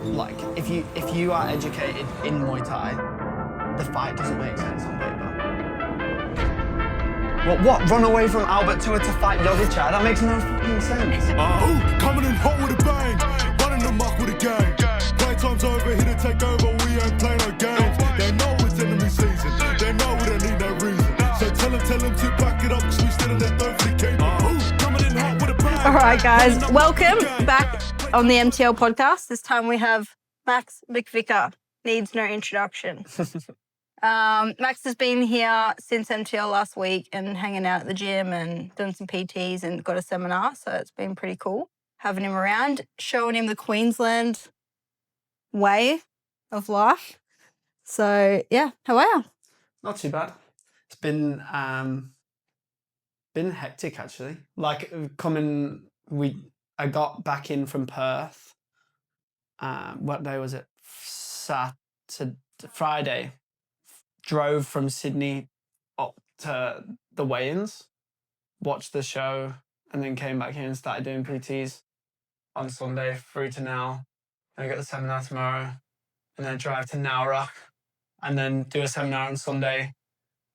like if you are educated in Muay Thai, the fight doesn't make sense on paper. What? Run away from Albert Tour to fight Yovicha? That makes no fucking sense. Coming in hot with a bang, running amok with a gang. Playtime's over, here to take over, we ain't playing no games. They know it's enemy season, they know we don't need no reason. So tell them to back it up, cause we still in that third for the game. Coming in hot with a bang. All right, guys, welcome back on the MTL podcast. This time we have Mcvicker. Needs no introduction. Max has been here since MTL last week and hanging out at the gym and doing some PTs and got a seminar. So it's been pretty cool having him around, showing him the Queensland way of life. So, yeah, how are you? Not too bad. It's been hectic actually. Like I got back in from Perth. What day was it? Friday. Drove from Sydney up to the weigh-ins, watched the show, and then came back here and started doing PTs on Sunday through to now. And I got the seminar tomorrow, and then drive to Nowra, and then do a seminar on Sunday,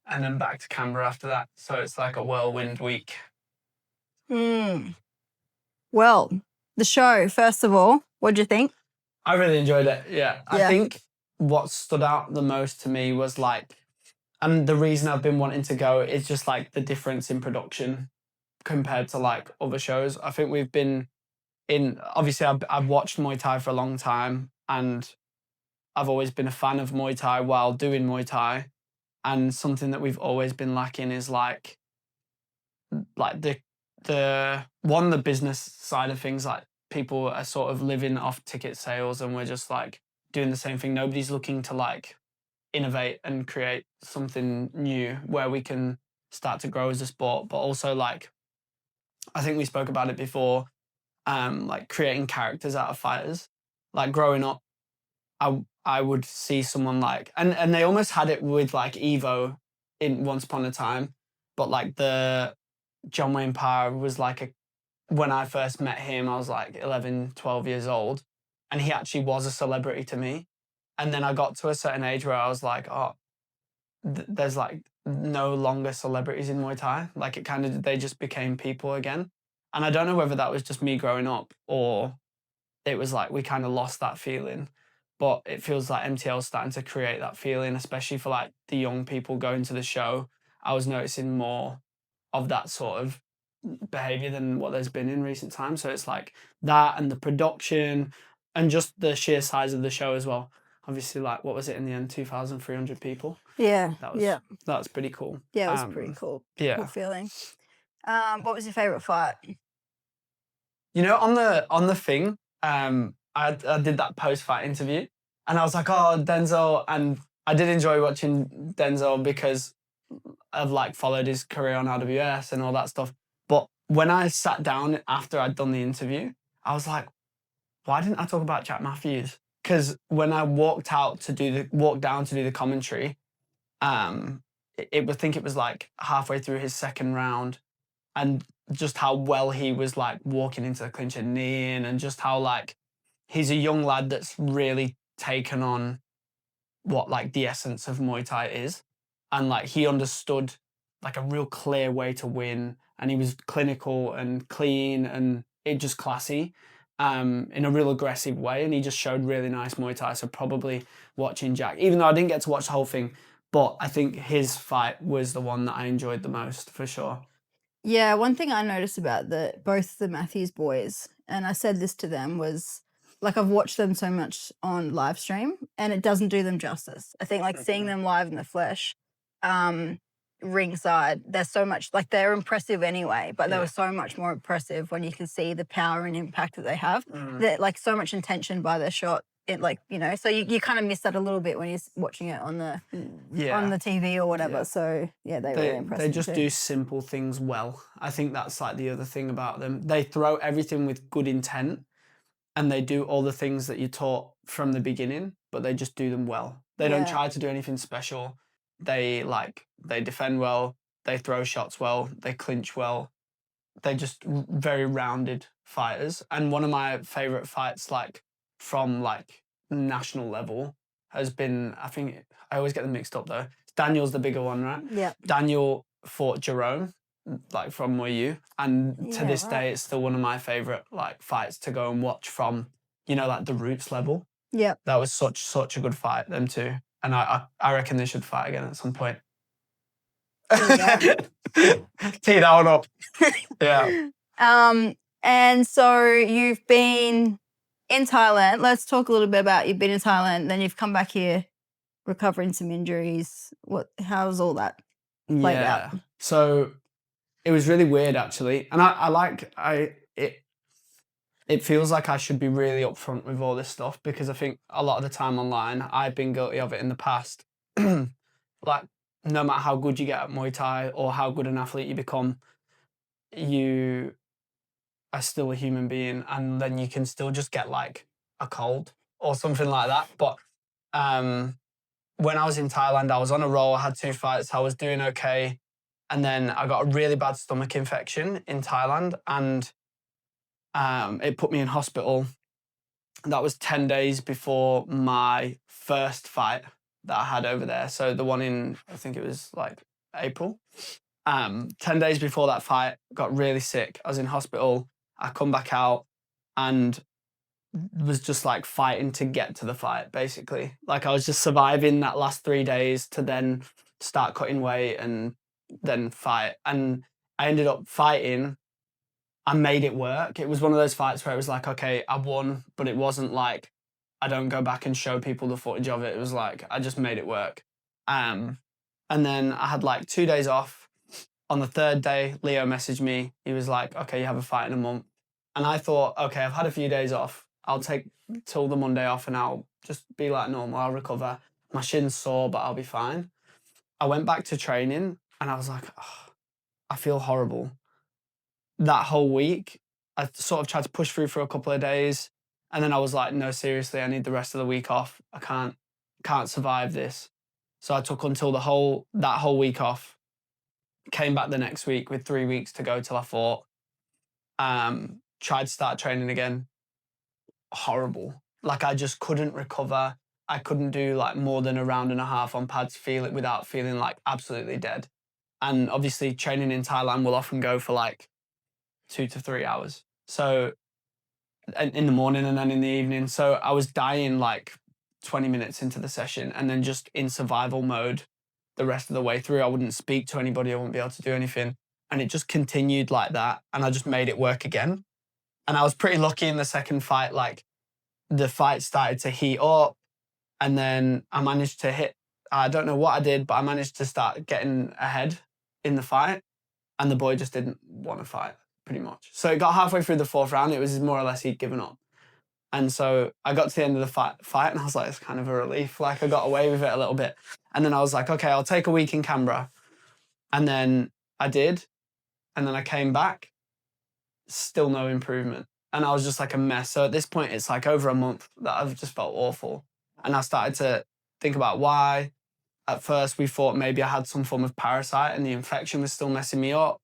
and then back to Canberra after that. So it's like a whirlwind week. Well, the show, first of all, what did you think? I really enjoyed it, yeah. I think what stood out the most to me was like, and the reason I've been wanting to go is just like the difference in production compared to like other shows. I think we've been obviously I've watched Muay Thai for a long time and I've always been a fan of Muay Thai while doing Muay Thai. And something that we've always been lacking is like the business side of things. Like people are sort of living off ticket sales and we're just like doing the same thing. Nobody's looking to like innovate and create something new where we can start to grow as a sport. But also like, I think we spoke about it before, like creating characters out of fighters. Like growing up, I would see someone like, and they almost had it with like Evo in Once Upon a Time, but like the John Wayne Parr was like when I first met him, I was like 11, 12 years old, and he actually was a celebrity to me. And then I got to a certain age where I was like, oh, there's like no longer celebrities in Muay Thai. Like they just became people again. And I don't know whether that was just me growing up or it was like we kind of lost that feeling. But it feels like MTL is starting to create that feeling, especially for like the young people going to the show. I was noticing more of that sort of behavior than what there's been in recent times. So it's like that and the production and just the sheer size of the show as well. Obviously, like, what was it in the end? 2,300 people. Yeah. That was pretty cool. Yeah, it was pretty cool. Yeah. Cool feeling. What was your favourite fight? You know, on the thing, I did that post-fight interview and I was like, oh, Denzel. And I did enjoy watching Denzel because I've like followed his career on RWS and all that stuff. But when I sat down after I'd done the interview, I was like, why didn't I talk about Jack Matthews? Because when I walked down to do the commentary, I think it was like halfway through his second round, and just how well he was like walking into the clinch and kneeing, and just how like he's a young lad that's really taken on what like the essence of Muay Thai is, and like he understood like a real clear way to win, and he was clinical and clean and it just classy. In a real aggressive way, and he just showed really nice Muay Thai. So probably watching Jack, even though I didn't get to watch the whole thing, but I think his fight was the one that I enjoyed the most for sure. Yeah, one thing I noticed about both the Matthews boys, and I said this to them, was like I've watched them so much on live stream and it doesn't do them justice. I think like seeing them live in the flesh, ringside, they're so much like they're impressive anyway, but they were so much more impressive when you can see the power and impact that they have. They're like so much intention by their shot. It like, you know, so you kind of miss that a little bit when you're watching it on the TV or whatever. Yeah. So yeah, they're really impressive. They just do simple things well. I think that's like the other thing about them. They throw everything with good intent and they do all the things that you're taught from the beginning, but they just do them well. They don't try to do anything special. They defend well, they throw shots well, they clinch well. They're just very rounded fighters. And one of my favorite fights, like from like national level has been, I think I always get them mixed up though. Daniel's the bigger one, right? Yeah. Daniel fought Jerome, like from Muay Thai, and to this day it's still one of my favorite like fights to go and watch from, you know, like the roots level. Yeah. That was such a good fight, them two. And I reckon they should fight again at some point. Tee that one up. Yeah. And so you've been in Thailand. Let's talk a little bit about you've been in Thailand, then you've come back here, recovering some injuries. How's all that played out? So it was really weird actually. And it feels like I should be really upfront with all this stuff because I think a lot of the time online, I've been guilty of it in the past. Like, no matter how good you get at Muay Thai or how good an athlete you become, you are still a human being, and then you can still just get like a cold or something like that. But when I was in Thailand, I was on a roll, I had 2 fights, I was doing okay. And then I got a really bad stomach infection in Thailand, and it put me in hospital. That was 10 days before my first fight that I had over there. So the one in, I think it was like April. 10 days before that fight, got really sick. I was in hospital. I come back out and was just like fighting to get to the fight, basically. Like I was just surviving that last 3 days to then start cutting weight and then fight. And I ended up fighting. I made it work. It was one of those fights where it was like, okay, I won, but it wasn't like I don't go back and show people the footage of it. It was like I just made it work. And then I had like 2 days off. On the 3rd day, Leo messaged me. He was like, okay, you have a fight in a month. And I thought, okay, I've had a few days off. I'll take till the Monday off and I'll just be like normal. I'll recover. My shin's sore, but I'll be fine. I went back to training and I was like, oh, I feel horrible. That whole week, I sort of tried to push through for a couple of days. And then I was like, no, seriously, I need the rest of the week off. I can't survive this. So I took until that whole week off. Came back the next week with 3 weeks to go till I fought. Tried to start training again. Horrible. Like I just couldn't recover. I couldn't do like more than a round and a half on pads, feel it without feeling like absolutely dead. And obviously training in Thailand will often go for like 2 to 3 hours. So in the morning and then in the evening. So I was dying like 20 minutes into the session and then just in survival mode the rest of the way through. I wouldn't speak to anybody. I wouldn't be able to do anything. And it just continued like that. And I just made it work again. And I was pretty lucky in the second fight. Like the fight started to heat up and then I managed to hit, I don't know what I did, but I managed to start getting ahead in the fight. And the boy just didn't want to fight pretty much. So it got halfway through the 4th round. It was more or less he'd given up. And so I got to the end of the fight and I was like, it's kind of a relief. Like I got away with it a little bit. And then I was like, okay, I'll take a week in Canberra. And then I did. And then I came back, still no improvement. And I was just like a mess. So at this point, it's like over a month that I've just felt awful. And I started to think about why. At first, we thought maybe I had some form of parasite and the infection was still messing me up.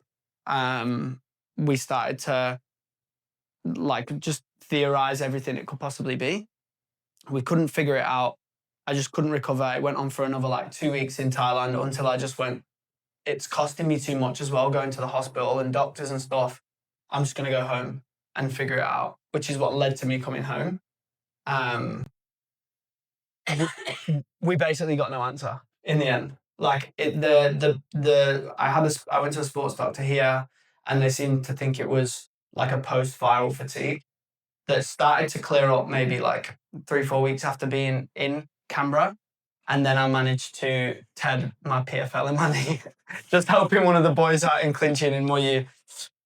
We started to like just theorize everything it could possibly be. We couldn't figure it out. I just couldn't recover. It went on for another like 2 weeks in Thailand until I just went, it's costing me too much as well, going to the hospital and doctors and stuff. I'm just going to go home and figure it out, which is what led to me coming home. We basically got no answer in the end. Like I went to a sports doctor here and they seemed to think it was like a post-viral fatigue that started to clear up maybe like 3-4 weeks after being in Canberra. And then I managed to TED my PFL in my knee, just helping one of the boys out in clinching in Muay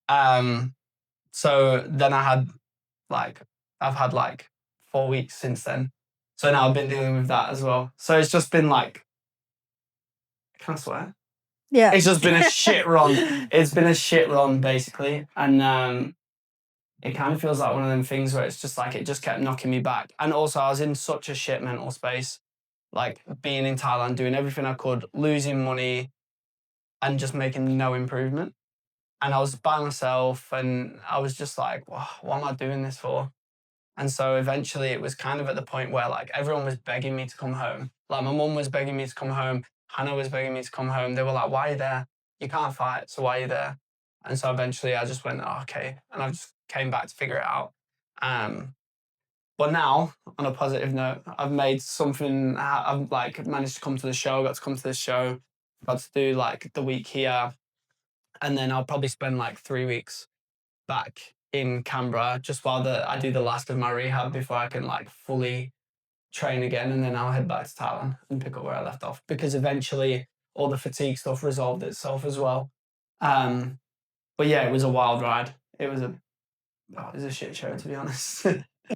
Thai. So then I've had like 4 weeks since then. So now I've been dealing with that as well. So it's just been like, can I swear? Yeah. It's just been a shit run. It's been a shit run basically. And it kind of feels like one of them things where it's just like, it just kept knocking me back. And also I was in such a shit mental space, like being in Thailand, doing everything I could, losing money and just making no improvement. And I was by myself and I was just like, what am I doing this for? And so eventually it was kind of at the point where like everyone was begging me to come home. Like my mum was begging me to come home. Hannah was begging me to come home. They were like, why are you there? You can't fight, so why are you there? And so eventually I just went, oh, okay. And I just came back to figure it out. But now, on a positive note, I've made something, I've like managed to come to the show, got to come to this show, got to do like the week here. And then I'll probably spend like 3 weeks back in Canberra just while I do the last of my rehab before I can like fully train again. And then I'll head back to Thailand and pick up where I left off because eventually all the fatigue stuff resolved itself as well. But yeah, it was a wild ride. It was a shit show, to be honest.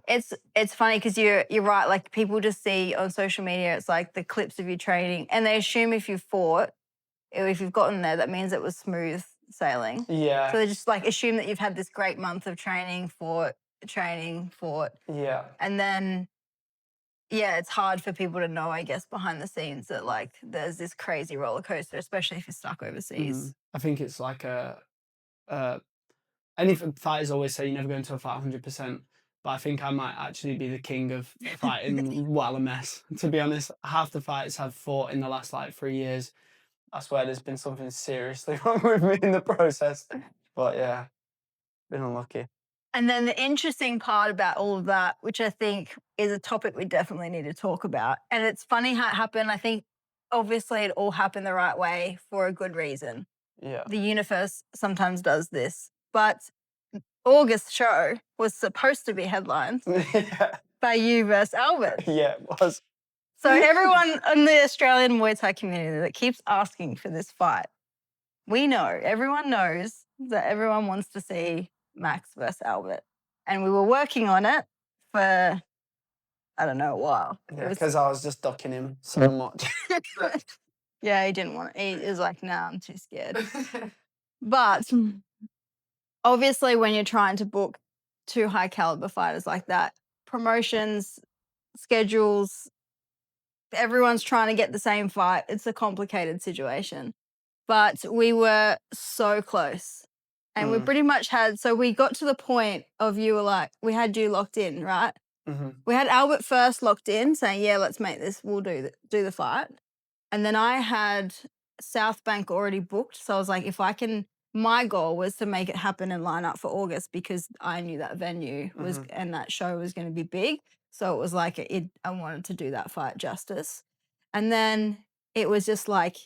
It's funny because you're right. Like people just see on social media, it's like the clips of you training, and they assume if you fought, if you've gotten there, that means it was smooth sailing. Yeah. So they just like assume that you've had this great month of training, fought. Yeah. And then, yeah, it's hard for people to know, I guess, behind the scenes that like there's this crazy roller coaster, especially if you're stuck overseas. I think it's like any fighters always say you never go into a fight 100%. But I think I might actually be the king of fighting while a mess. To be honest, half the fights I've fought in the last like 3 years, I swear there's been something seriously wrong with me in the process. But yeah, been unlucky. And then the interesting part about all of that, which I think is a topic we definitely need to talk about, and it's funny how it happened. I think obviously it all happened the right way for a good reason. Yeah. The universe sometimes does this. But August show was supposed to be headlined by you versus Albert. Yeah, it was. So everyone in the Australian Muay Thai community that keeps asking for this fight, everyone knows that everyone wants to see Max versus Albert. And we were working on it for, I don't know, a while. Yeah, because I was just ducking him so much. Yeah, he didn't want it. He was like, nah, I'm too scared. But obviously when you're trying to book 2 high caliber fighters like that, promotions, schedules, everyone's trying to get the same fight. It's a complicated situation. But we were so close. And we pretty much we got to the point of you were like, we had you locked in, right? Mm-hmm. We had Albert first locked in saying, yeah, let's make this, we'll do the fight. And then I had South Bank already booked. So I was like, my goal was to make it happen and line up for August because I knew that venue was and that show was going to be big. So it was like I wanted to do that fight justice. And then it was just like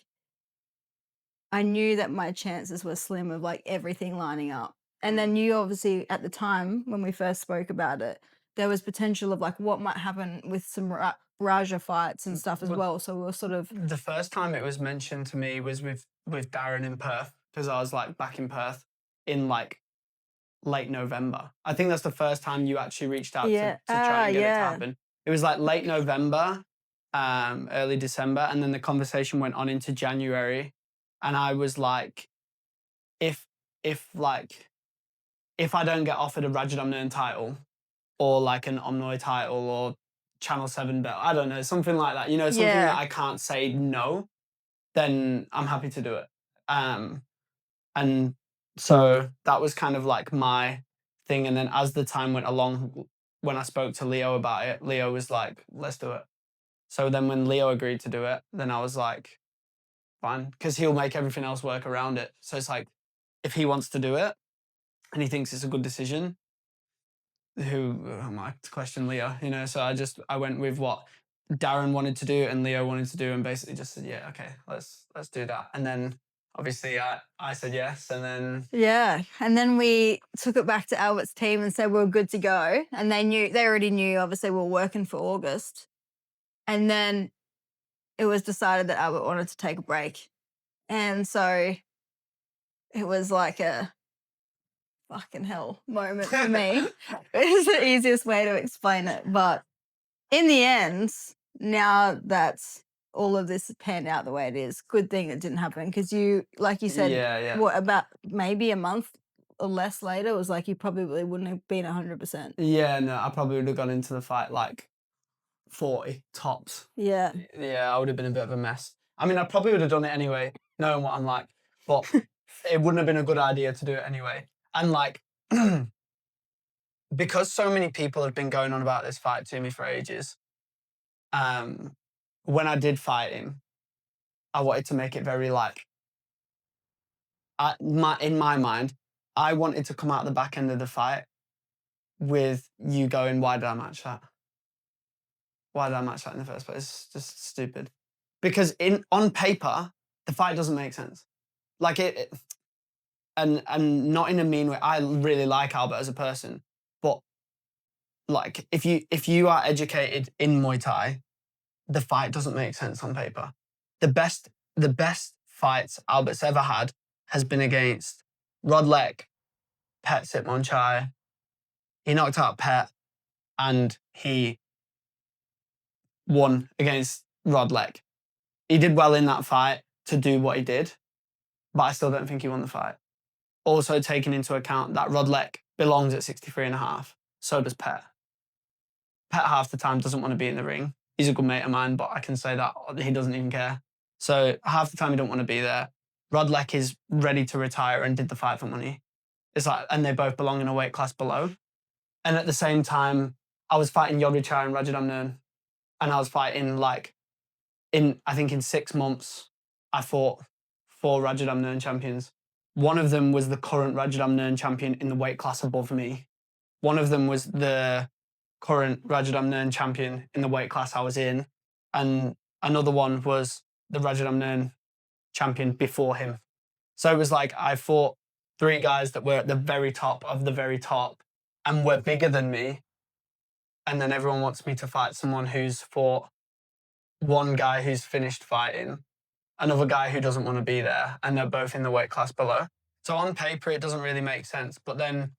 I knew that my chances were slim of like everything lining up. And then you obviously at the time when we first spoke about it, there was potential of like what might happen with some Raja fights and stuff as well. So we were sort of... The first time it was mentioned to me was with Darren in Perth because I was like back in Perth in like late November. I think that's the first time you actually reached out to try and get it to happen. It was like late November, early December, and then the conversation went on into January. And I was like, if I don't get offered a Rajadamnern title or like an Omnoy title or Channel 7 belt, I don't know, something like that, something that I can't say no, then I'm happy to do it. And so that was kind of like my thing. And then as the time went along, when I spoke to Leo about it, Leo was like, let's do it. So then when Leo agreed to do it, then I was like, fine, because he'll make everything else work around it. So it's like, if he wants to do it and he thinks it's a good decision, who am I to question Leo? So I went with what Darren wanted to do and Leo wanted to do, and basically just said, yeah, okay, let's do that. And then obviously I said yes, and then we took it back to Albert's team and said we were good to go, and they already knew obviously we were working for August, and then it was decided that Albert wanted to take a break. And so it was like a fucking hell moment for me. It's the easiest way to explain it. But in the end, now that all of this panned out the way it is, good thing it didn't happen because you, like you said, what, about maybe a month or less later, it was like you probably wouldn't have been 100%. Yeah, no, I probably would have gone into the fight like 40 tops. Yeah. Yeah, I would have been a bit of a mess. I mean, I probably would have done it anyway, knowing what I'm like, but it wouldn't have been a good idea to do it anyway. And like, because so many people have been going on about this fight to me for ages, when I did fight him, I wanted to make it very like, in my mind, I wanted to come out the back end of the fight with you going, why did I match that? Why did I match that in the first place? It's just stupid. Because on paper, the fight doesn't make sense. Like and not in a mean way. I really like Albert as a person, but like if you are educated in Muay Thai, the fight doesn't make sense on paper. The best fights Albert's ever had has been against Rod Leck, Pet Sitmonchai. He knocked out Pet and he won against Rod Leck. He did well in that fight to do what he did, but I still don't think he won the fight. Also taking into account that Rod Leck belongs at 63.5. So does Pet. Pet half the time doesn't want to be in the ring. He's a good mate of mine, but I can say that he doesn't even care. So half the time he don't want to be there. Rod Leck is ready to retire and did the fight for money. It's like, and they both belong in a weight class below. And at the same time, I was fighting Yogichai and Rajadamnern. And I was fighting I think in 6 months, I fought 4 Rajadamnern champions. One of them was the current Rajadamnern champion in the weight class above me. One of them was the current Rajadamnern champion in the weight class I was in. And another one was the Rajadamnern champion before him. So it was like I fought 3 guys that were at the very top of the very top and were bigger than me. And then everyone wants me to fight someone who's fought one guy who's finished fighting, another guy who doesn't want to be there, and they're both in the weight class below. So on paper, it doesn't really make sense. But then,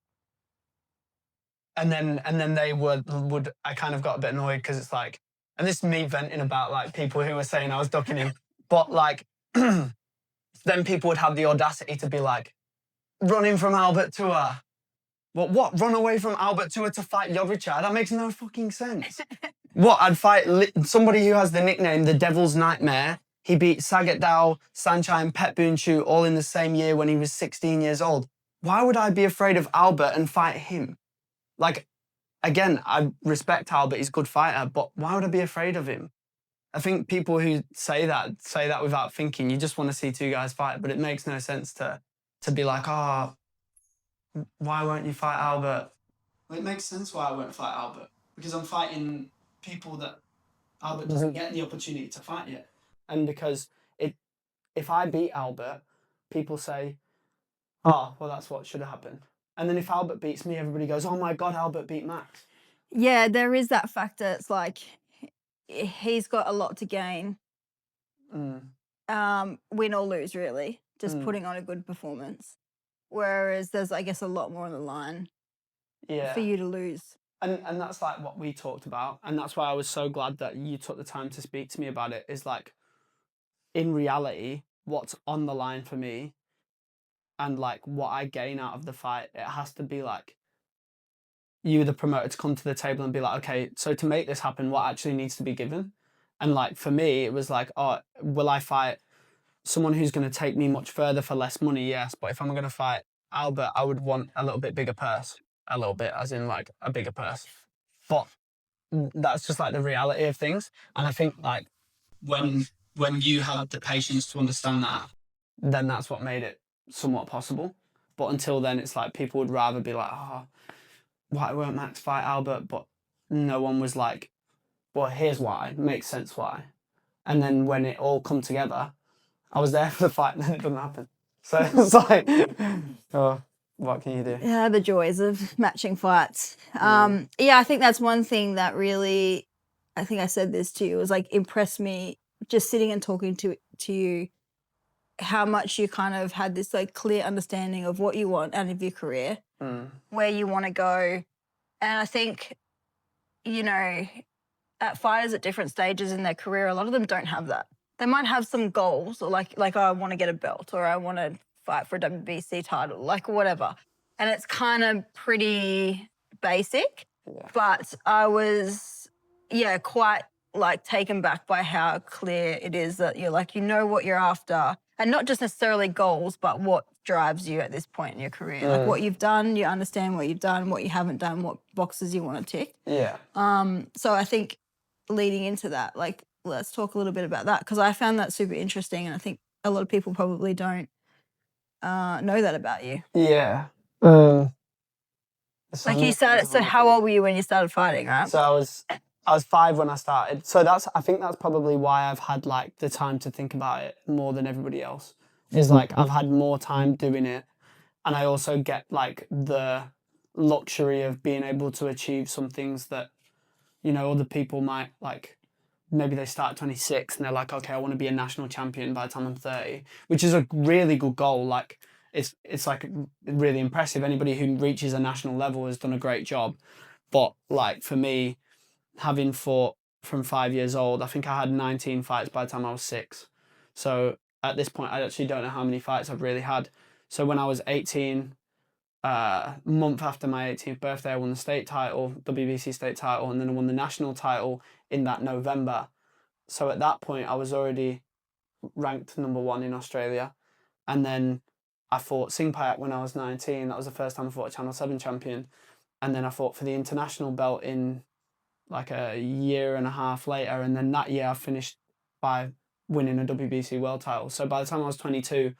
and then they would I kind of got a bit annoyed because it's like, and this is me venting about like people who were saying I was ducking him, but like, then people would have the audacity to be like, running from Albert Tour. Well, what? Run away from Albert Tour to fight Yovichai? That makes no fucking sense. What? I'd fight somebody who has the nickname the Devil's Nightmare. He beat Sagat Dao, Sanchai, and Pet Boonshu all in the same year when he was 16 years old. Why would I be afraid of Albert and fight him? Like, again, I respect Albert, he's a good fighter, but why would I be afraid of him? I think people who say that without thinking. You just want to see 2 guys fight, but it makes no sense to be like, oh, why won't you fight Albert? Well, it makes sense why I won't fight Albert, because I'm fighting people that Albert doesn't get the opportunity to fight yet. And because if I beat Albert, people say, oh, well, that's what should have happened. And then if Albert beats me, everybody goes, oh my God, Albert beat Max. Yeah, there is that factor. It's like he's got a lot to gain. Win or lose, really. Just putting on a good performance. Whereas there's, I guess, a lot more on the line for you to lose. And that's like what we talked about. And that's why I was so glad that you took the time to speak to me about it, is like, in reality, what's on the line for me and like what I gain out of the fight, it has to be like you, the promoter, to come to the table and be like, okay, so to make this happen, what actually needs to be given? And like for me, it was like, oh, will I fight someone who's going to take me much further for less money? Yes, but if I'm going to fight Albert, I would want a little bit bigger purse. A little bit, as in like a bigger purse. But that's just like the reality of things. And I think like when you have the patience to understand that, then that's what made it somewhat possible. But until then, it's like people would rather be like, oh, why won't Max fight Albert? But no one was like, well, here's why. It makes sense why. And then when it all come together, I was there for the fight and then it didn't happen. So it's like, oh, what can you do? Yeah, the joys of matching fights. Yeah, I think that's one thing that really, I think I said this to you, was like impressed me just sitting and talking to you, how much you kind of had this like clear understanding of what you want out of your career, where you want to go. And I think, you know, fighters at different stages in their career, a lot of them don't have that. They might have some goals, or like oh, I want to get a belt, or I want to fight for a WBC title, like whatever. And it's kind of pretty basic, but I was, quite like taken back by how clear it is that you're like, you know what you're after. And not just necessarily goals, but what drives you at this point in your career. Like what you've done, you understand what you've done, what you haven't done, what boxes you want to tick. Yeah. So I think leading into that, like, let's talk a little bit about that, because I found that super interesting, and I think a lot of people probably don't know that about you. Yeah. Like you started, so how old were you when you started fighting, right? So I was 5 when I started. So I think that's probably why I've had like the time to think about it more than everybody else. Is like I've had more time doing it, and I also get like the luxury of being able to achieve some things that, you know, other people might like. Maybe they start at 26 and they're like, okay, I want to be a national champion by the time I'm 30, which is a really good goal. Like it's like really impressive. Anybody who reaches a national level has done a great job. But like for me, having fought from 5 years old, I think I had 19 fights by the time I was 6. So at this point, I actually don't know how many fights I've really had. So when I was 18, month after my 18th birthday, I won the state title, WBC state title, and then I won the national title in that November. So at that point, I was already ranked number 1 in Australia. And then I fought Sing Payak when I was 19. That was the first time I fought a Channel 7 champion. And then I fought for the international belt in like a year and a half later. And then that year I finished by winning a WBC world title. So by the time I was 22,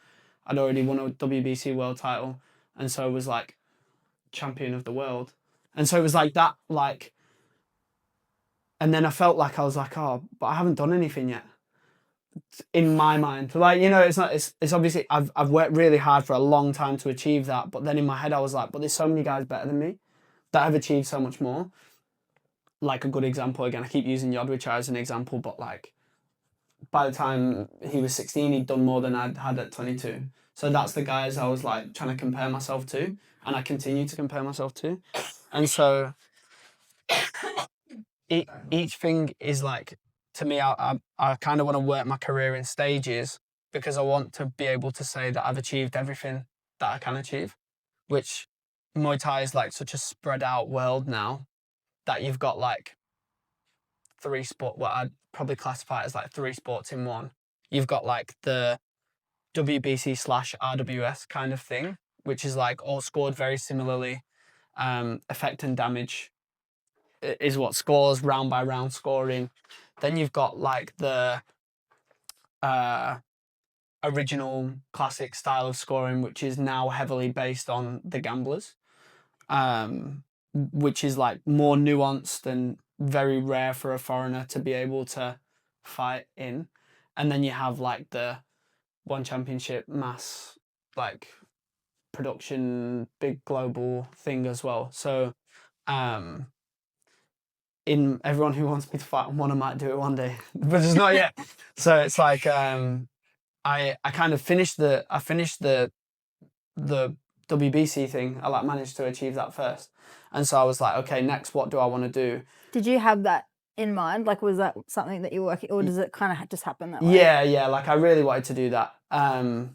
I'd already won a WBC world title. And so it was like champion of the world. And so it was like that, like, and then I felt like I was like, oh, but I haven't done anything yet. In my mind, like, you know, it's obviously I've worked really hard for a long time to achieve that. But then in my head, I was like, but there's so many guys better than me that have achieved so much more. Like a good example, again, I keep using Yodwicha as an example, but like by the time he was 16, he'd done more than I'd had at 22. So that's the guys I was like trying to compare myself to, and I continue to compare myself to. And so each thing is like, to me, I kind of want to work my career in stages because I want to be able to say that I've achieved everything that I can achieve, which Muay Thai is like such a spread out world now that you've got like 3 sports, what I'd probably classify as like 3 sports in one. You've got like the WBC/RWS kind of thing, which is like all scored very similarly. Effect and damage is what scores, round by round scoring. Then you've got like the original classic style of scoring, which is now heavily based on the gamblers, which is like more nuanced and very rare for a foreigner to be able to fight in. And then you have like the one championship mass, like production, big global thing as well. So in everyone who wants me to fight on one, I might do it one day, but it's not yet. So it's like I kind of finished the WBC thing. I like managed to achieve that first, and so I was like, okay, next, what do I want to do? Did you have that in mind? Like, was that something that you were working, or does it kind of just happen that way? Yeah. Like I really wanted to do that, and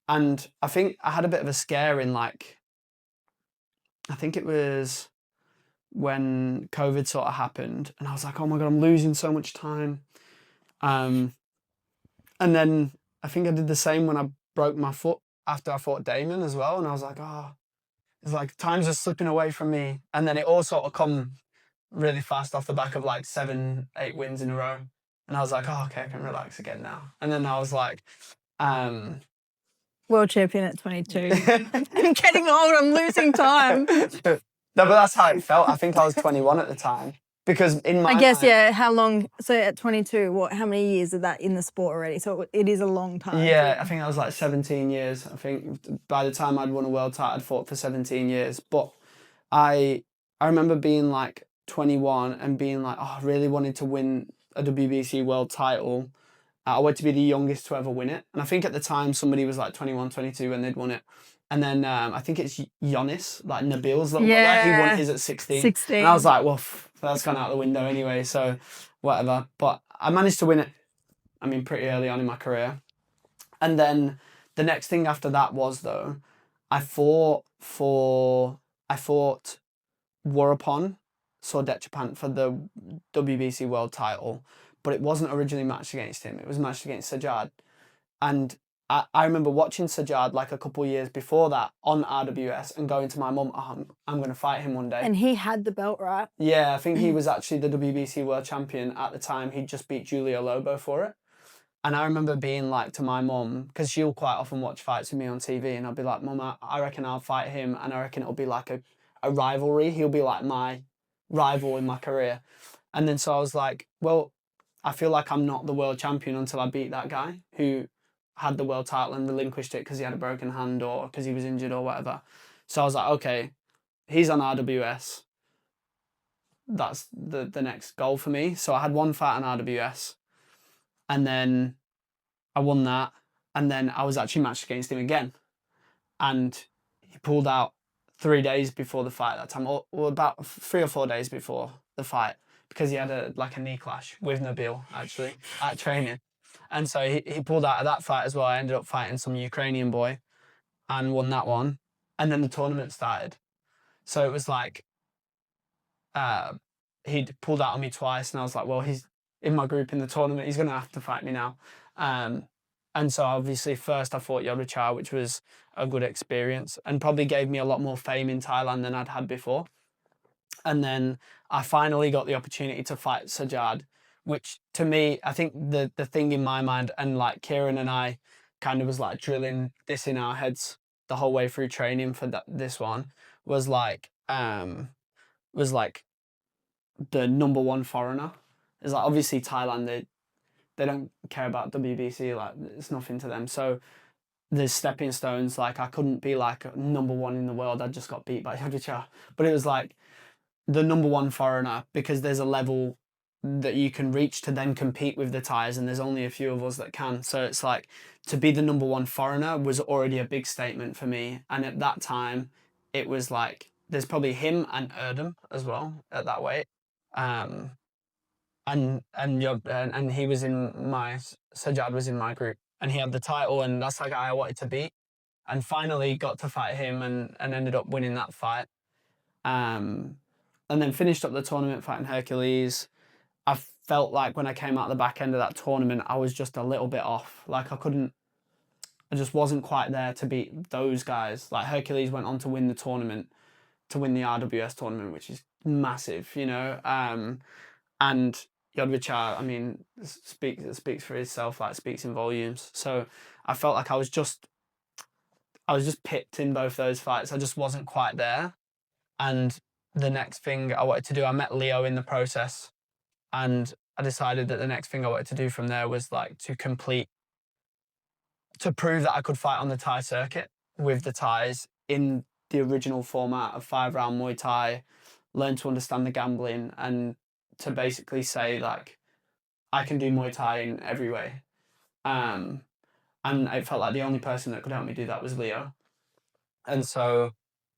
I think I had a bit of a scare in like, I think it was when COVID sort of happened, and I was like, oh my God, I'm losing so much time. And then I think I did the same when I broke my foot after I fought Damon as well. And I was like, oh, it's like time's just slipping away from me. And then it all sort of come really fast off the back of like 7, 8 wins in a row. And I was like, oh, okay, I can relax again now. And then I was like, world champion at 22. I'm getting old, I'm losing time. No, but that's how it felt. I think I was 21 at the time. Because in my I guess, mind, yeah, how long, so at 22, how many years is that in the sport already? So it is a long time. Yeah, I think that was like 17 years. I think by the time I'd won a world title, I'd fought for 17 years. But I remember being like 21 and being like, oh, I really wanted to win a WBC world title. I wanted to be the youngest to ever win it. And I think at the time somebody was like 21, 22 when they'd won it. And then I think it's Giannis, like Nabil's little brother. He won his at 16. 16. And I was like, well, that's gone out the window anyway, so whatever. But I managed to win it, I mean, pretty early on in my career. And then the next thing after that was, though, I fought Warapon Sordetchapant for the WBC world title, but it wasn't originally matched against him. It was matched against Sajjad. And I remember watching Sajjad like a couple of years before that on RWS and going to my mum, oh, I'm going to fight him one day. And he had the belt, right? Yeah, I think he was actually the WBC world champion at the time. He'd just beat Julio Lobo for it. And I remember being like to my mum, because she'll quite often watch fights with me on TV, and I'll be like, Mum, I reckon I'll fight him, and I reckon it'll be like a rivalry. He'll be like my rival in my career. And then so I was like, well, I feel like I'm not the world champion until I beat that guy who had the world title and relinquished it because he had a broken hand or because he was injured or whatever. So I was like, okay, he's on RWS. That's the next goal for me. So I had one fight on RWS. And then I won that. And then I was actually matched against him again. And he pulled out 3 days before the fight that time, or about 3 or 4 days before the fight, because he had a knee clash with Nabil, actually, at training. And so he pulled out of that fight as well. I ended up fighting some Ukrainian boy and won that one. And then the tournament started. So it was like, he'd pulled out on me twice, and I was like, well, he's in my group in the tournament. He's going to have to fight me now. And so obviously first I fought Yodwichar, which was a good experience and probably gave me a lot more fame in Thailand than I'd had before. And then I finally got the opportunity to fight Sajjad, which to me, I think the thing in my mind, and like Kieran and I kind of was like drilling this in our heads the whole way through training for this one, was like the number one foreigner. It's like obviously Thailand, they don't care about WBC, like it's nothing to them. So there's stepping stones. Like I couldn't be like number one in the world. I just got beat by Yodwichar. But it was like the number one foreigner, because there's a level that you can reach to then compete with the Thais, and there's only a few of us that can. So it's like to be the number one foreigner was already a big statement for me. And at that time, it was like there's probably him and Erdem as well at that weight. And he was in my, Sajjad was in my group, and he had the title, and that's the guy I wanted to beat, and finally got to fight him and ended up winning that fight. And then finished up the tournament fighting Hercules. I felt like when I came out the back end of that tournament, I was just a little bit off. Like I just wasn't quite there to beat those guys. Like Hercules went on to win the tournament, to win the RWS tournament, which is massive, you know. And Yodwichar, I mean, speaks for itself, like speaks in volumes. So I felt like I was just pipped in both those fights. I just wasn't quite there. And the next thing I wanted to do, I met Leo in the process, and I decided that the next thing I wanted to do from there was like to prove that I could fight on the Thai circuit with the Thais in the original format of 5-round Muay Thai, learn to understand the gambling, and to basically say like I can do Muay Thai in every way. And it felt like the only person that could help me do that was Leo. And so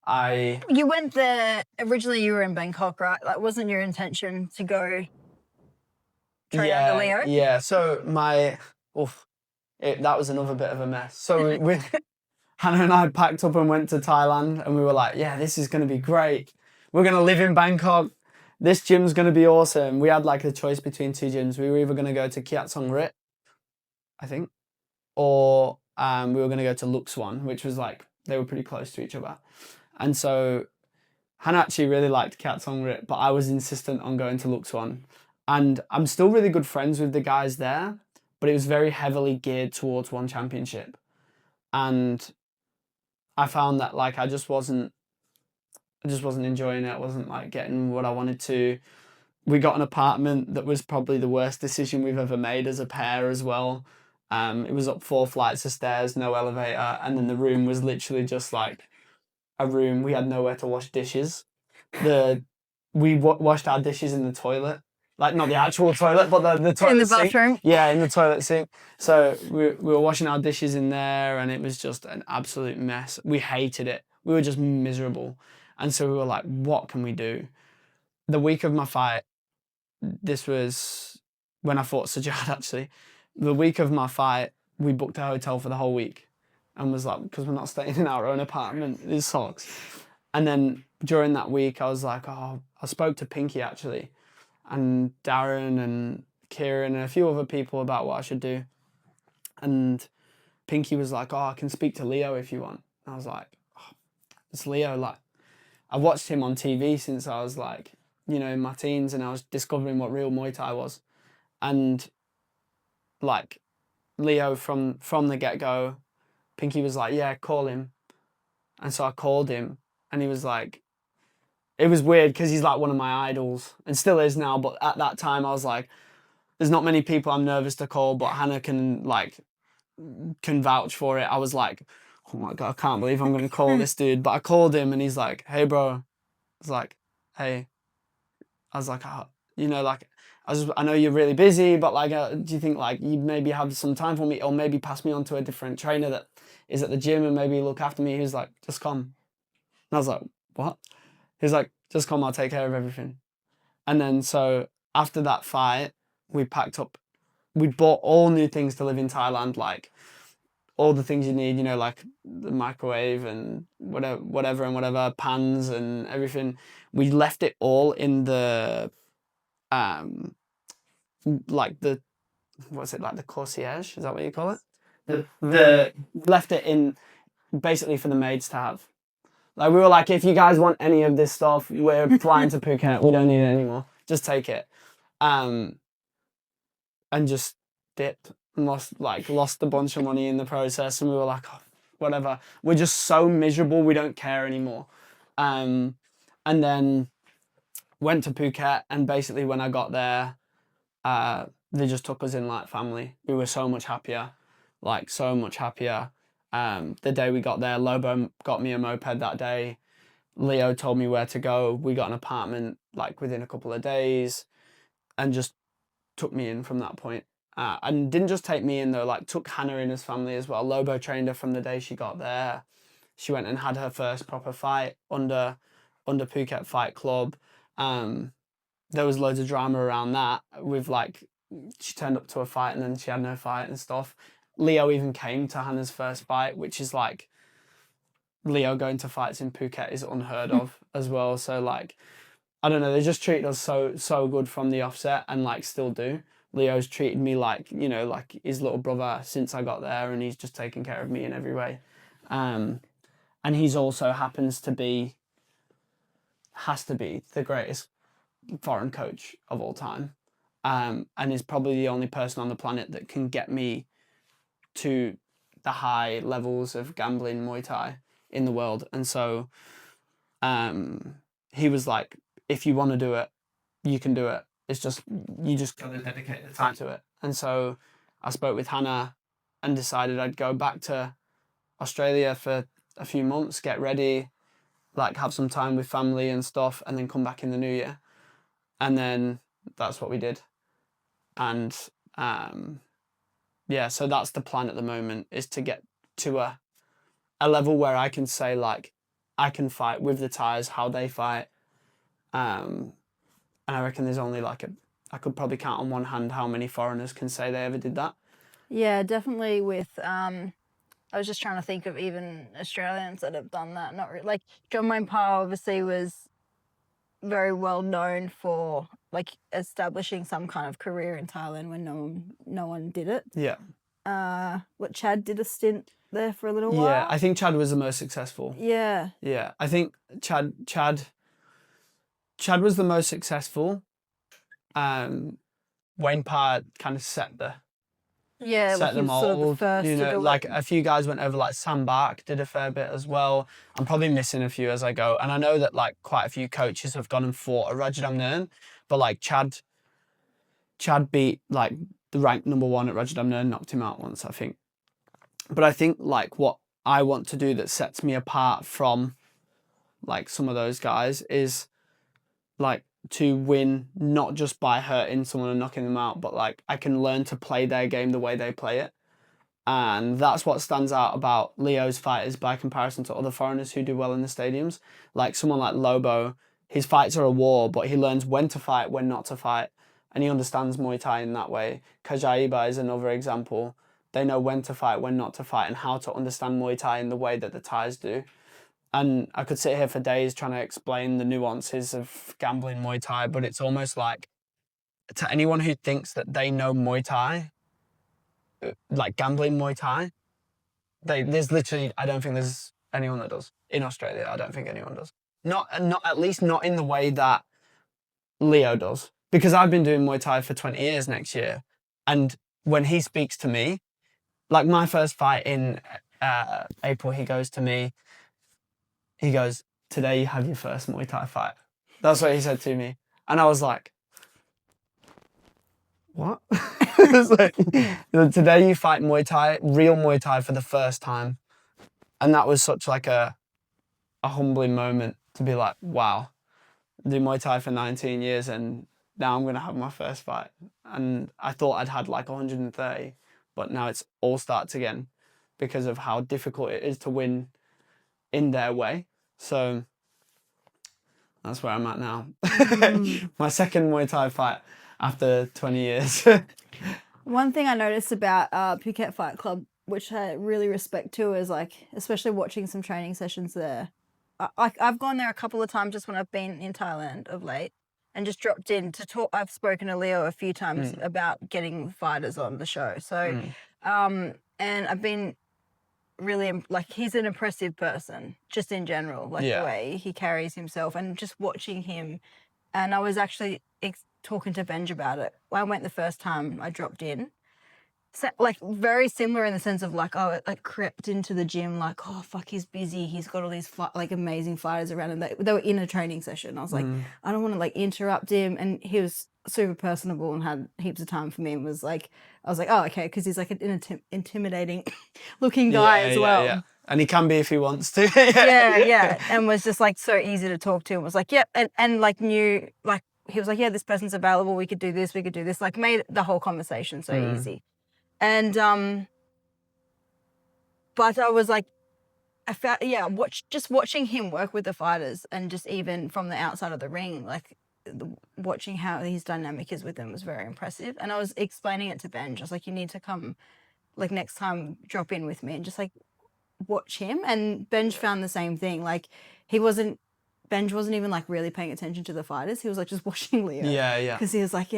You went there, originally you were in Bangkok, right? Like wasn't your intention to go train under Leo? Yeah, so that was another bit of a mess. So we Hannah and I packed up and went to Thailand, and we were like, yeah, this is going to be great. We're going to live in Bangkok. This gym's going to be awesome. We had like a choice between two gyms. We were either going to go to Kiat Song Rit, I think, or we were going to go to Luxwan, which was like, they were pretty close to each other. And so Hannah actually really liked Kiat Song Rit, but I was insistent on going to Luxwan. And I'm still really good friends with the guys there, but it was very heavily geared towards one championship. And I found that like I just wasn't enjoying it. I wasn't like getting what I wanted to. We got an apartment that was probably the worst decision we've ever made as a pair as well. It was up 4 flights of stairs, no elevator, and then the room was literally just like a room. We had nowhere to wash dishes. We washed our dishes in the toilet, like not the actual toilet, but the toilet in the sink. bathroom. Yeah, in the toilet sink. So we were washing our dishes in there, and it was just an absolute mess. We hated it. We were just miserable, and so we were like, "What can we do?" The week of my fight, this was when I fought Sajjad actually. The week of my fight, we booked a hotel for the whole week, and was like, because we're not staying in our own apartment, it sucks. And then during that week, I was like, I spoke to Pinky actually, and Darren and Kieran and a few other people about what I should do. And Pinky was like, "Oh, I can speak to Leo if you want." And I was like, oh, "It's Leo." Like, I watched him on TV since I was like, you know, in my teens, and I was discovering what real Muay Thai was. And like Leo from the get-go, Pinky was like, "Yeah, call him." And so I called him, and he was like, it was weird because he's like one of my idols and still is now. But at that time I was like, there's not many people I'm nervous to call, but Hannah can vouch for it. I was like, oh my God, I can't believe I'm going to call this dude. But I called him and he's like, "Hey bro." I was like, "Hey." I was like, oh, you know, like, I know you're really busy, but like, do you think like you maybe have some time for me, or maybe pass me on to a different trainer that is at the gym and maybe look after me? He was like, "Just come." And I was like, "What?" He was like, "Just come, I'll take care of everything." And then so after that fight, we packed up. We bought all new things to live in Thailand, like all the things you need, you know, like the microwave and whatever, pans and everything. We left it all in the, like the, what's it, like the concierge? Is that what you call it? The left it in basically for the maids to have. Like, we were like, if you guys want any of this stuff, we're flying to Phuket. We don't need it anymore. Just take it. And just dipped and lost a bunch of money in the process. And we were like, oh, whatever. We're just so miserable. We don't care anymore. And then went to Phuket. And basically when I got there, they just took us in like family. We were so much happier. Like, so much happier. The day we got there, Lobo got me a moped that day. Leo told me where to go. We got an apartment like within a couple of days and just took me in from that point. And didn't just take me in though, like took Hannah in as family as well. Lobo trained her from the day she got there. She went and had her first proper fight under Phuket Fight Club. There was loads of drama around that with like, she turned up to a fight and then she had no fight and stuff. Leo even came to Hannah's first fight, which is like, Leo going to fights in Phuket is unheard of as well. So like, I don't know, they just treated us so good from the offset and like still do. Leo's treated me like, you know, like his little brother since I got there, and he's just taken care of me in every way. And he's also has to be the greatest foreign coach of all time. And is probably the only person on the planet that can get me to the high levels of gambling Muay Thai in the world. And so he was like, if you want to do it, you can do it. It's just, you just got to dedicate the time to it. And so I spoke with Hannah and decided I'd go back to Australia for a few months, get ready, like have some time with family and stuff, and then come back in the new year. And then that's what we did. And yeah, so that's the plan at the moment, is to get to a level where I can say like, I can fight with the Thais how they fight. And I reckon there's only like I could probably count on one hand how many foreigners can say they ever did that. Yeah, definitely with, I was just trying to think of even Australians that have done that. Not really, like John Wayne Parr obviously was very well known for like establishing some kind of career in Thailand when no one did it. Yeah. What, Chad did a stint there for a little while? Yeah, I think Chad was the most successful. Yeah. Yeah, I think Chad was the most successful. Wayne Parr kind of set the them mold. sort of the first, you know, to do like it. a few guys went over, like Sam Bark did a fair bit as well. I'm probably missing a few as I go. And I know that like quite a few coaches have gone and fought a Rajadamnern, but like Chad beat like the ranked number 1 at Rajadamnern, knocked him out once, I think. But I think like what I want to do that sets me apart from like some of those guys is like to win not just by hurting someone and knocking them out, but like I can learn to play their game the way they play it. And that's what stands out about Leo's fighters by comparison to other foreigners who do well in the stadiums. Like someone like Lobo, his fights are a war, but he learns when to fight, when not to fight. And he understands Muay Thai in that way. Kajaiba is another example. They know when to fight, when not to fight, and how to understand Muay Thai in the way that the Thais do. And I could sit here for days trying to explain the nuances of gambling Muay Thai, but it's almost like, to anyone who thinks that they know Muay Thai, like gambling Muay Thai, There's literally, I don't think there's anyone that does. In Australia, I don't think anyone does. Not at least not in the way that Leo does. Because I've been doing Muay Thai for 20 years next year. And when he speaks to me, like my first fight in April, he goes to me, he goes, today you have your first Muay Thai fight. That's what he said to me. And I was like, what? It's like, today you fight Muay Thai, real Muay Thai for the first time. And that was such like a humbling moment to be like, wow, I do Muay Thai for 19 years and now I'm going to have my first fight. And I thought I'd had like 130, but now it's all starts again because of how difficult it is to win in their way. So that's where I'm at now. My second Muay Thai fight after 20 years. One thing I noticed about Phuket Fight Club, which I really respect too, is like, especially watching some training sessions there. I've gone there a couple of times just when I've been in Thailand of late and just dropped in to talk. I've spoken to Leo a few times about getting fighters on the show. So, and I've been really, like, he's an impressive person just in general, like the way he carries himself and just watching him. And I was actually talking to Benj about it. I went the first time I dropped in. So, like, very similar in the sense of like, oh, it like crept into the gym, like, oh fuck, he's busy, he's got all these like amazing fighters around him. They were in a training session. I was like, I don't want to like interrupt him, and he was super personable and had heaps of time for me. And was like, I was like, oh okay, because he's like an intimidating looking guy as well. Yeah. And he can be if he wants to. yeah, and was just like so easy to talk to. And was like, yep, and like knew, like he was like, yeah, this person's available. We could do this. We could do this. Like made the whole conversation so easy. And, but I was like, I felt, just watching him work with the fighters and just even from the outside of the ring, like watching how his dynamic is with them was very impressive. And I was explaining it to Ben, just like, you need to come, like next time drop in with me and just like watch him. And Benj found the same thing. Like Benj wasn't even like really paying attention to the fighters. He was like just watching Leo. Yeah. Because he was like,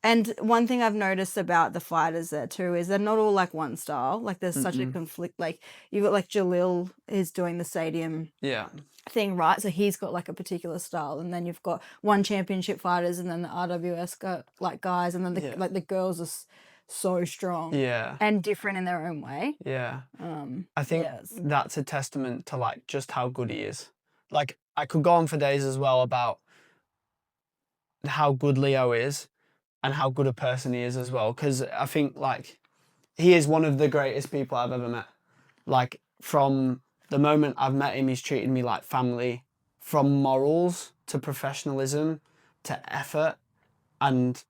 And one thing I've noticed about the fighters there too is they're not all like one style. Like there's such a conflict. Like you've got like Jalil is doing the stadium thing, right? So he's got like a particular style, and then you've got one championship fighters, and then the RWS guys, and then the girls are so strong, and different in their own way. I think that's a testament to like just how good he is. Like I could go on for days as well about how good Leo is. And how good a person he is as well. Because I think, like, he is one of the greatest people I've ever met. Like, from the moment I've met him, he's treated me like family. From morals to professionalism to effort. And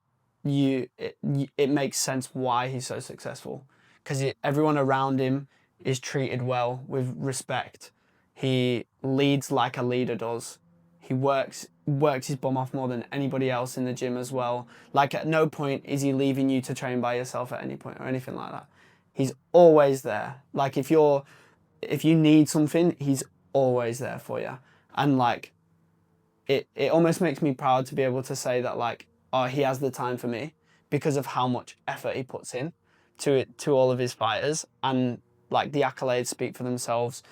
it makes sense why he's so successful. Because everyone around him is treated well, with respect. He leads like a leader does. He works his bum off more than anybody else in the gym as well. Like at no point is he leaving you to train by yourself at any point or anything like that. He's always there. Like if you need something, he's always there for you. And like it almost makes me proud to be able to say that like, oh, he has the time for me because of how much effort he puts in to all of his fighters. And like the accolades speak for themselves.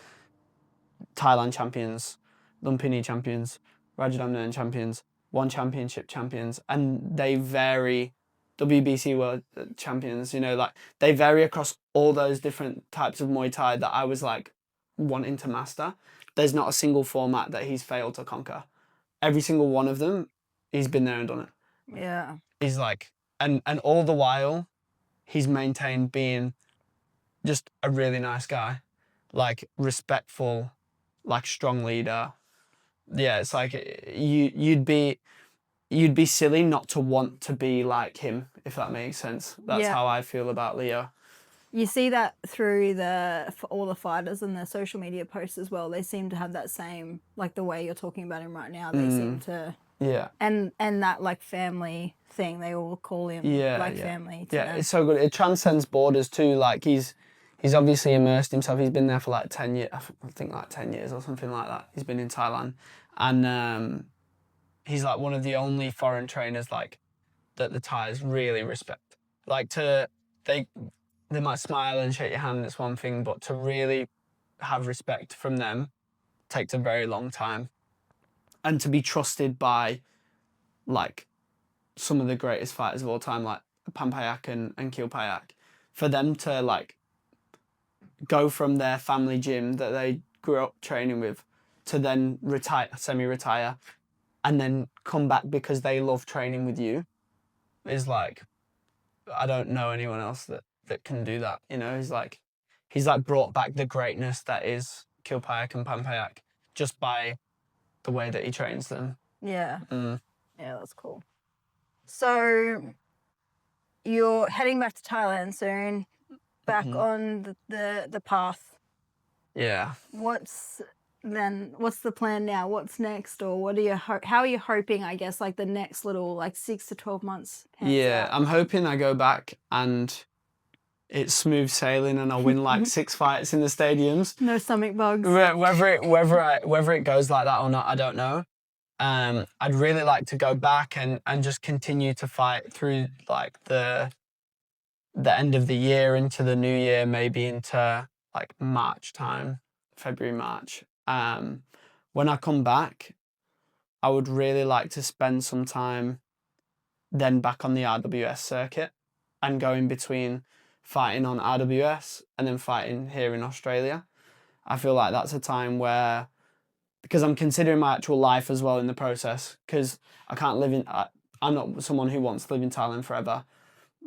Thailand champions, Lumpini champions, Rajadamnern champions, one championship champions, and they vary, WBC world champions, like they vary across all those different types of Muay Thai that I was like wanting to master. There's not a single format that he's failed to conquer. Every single one of them, he's been there and done it. Yeah. He's like, and all the while, he's maintained being just a really nice guy, like respectful, like strong leader. Yeah, it's like you'd be silly not to want to be like him, if that makes sense. That's how I feel about Leo. You see that through for all the fighters and their social media posts as well. They seem to have that same, like the way you're talking about him right now. They seem to and that like family thing. They all call him family. Yeah, it's so good. It transcends borders too. Like he's obviously immersed himself. He's been there for like 10 years. I think like 10 years or something like that. He's been in Thailand. And he's like one of the only foreign trainers like that the Thais really respect. Like they might smile and shake your hand, it's one thing, but to really have respect from them takes a very long time. And to be trusted by, like, some of the greatest fighters of all time, like Pampayak and Kilpayak, for them to, like, go from their family gym that they grew up training with to then semi-retire, and then come back because they love training with you, is like, I don't know anyone else that can do that. You know, he's brought back the greatness that is Kilpayak and Pampayak just by the way that he trains them. Yeah. Yeah, that's cool. So you're heading back to Thailand soon, back on the path. Yeah. What's the plan now? What's next? Or what are you how are you hoping, I guess, like the next little, like 6 to 12 months? Yeah, I'm hoping I go back and it's smooth sailing and I'll win like 6 fights in the stadiums. No stomach bugs. Whether it goes like that or not, I don't know. I'd really like to go back and just continue to fight through like the end of the year into the new year, maybe into like March time, February, March. When I come back, I would really like to spend some time then back on the RWS circuit and go in between fighting on RWS and then fighting here in Australia. I feel like that's a time where, because I'm considering my actual life as well in the process, because I can't live in, I'm not someone who wants to live in Thailand forever.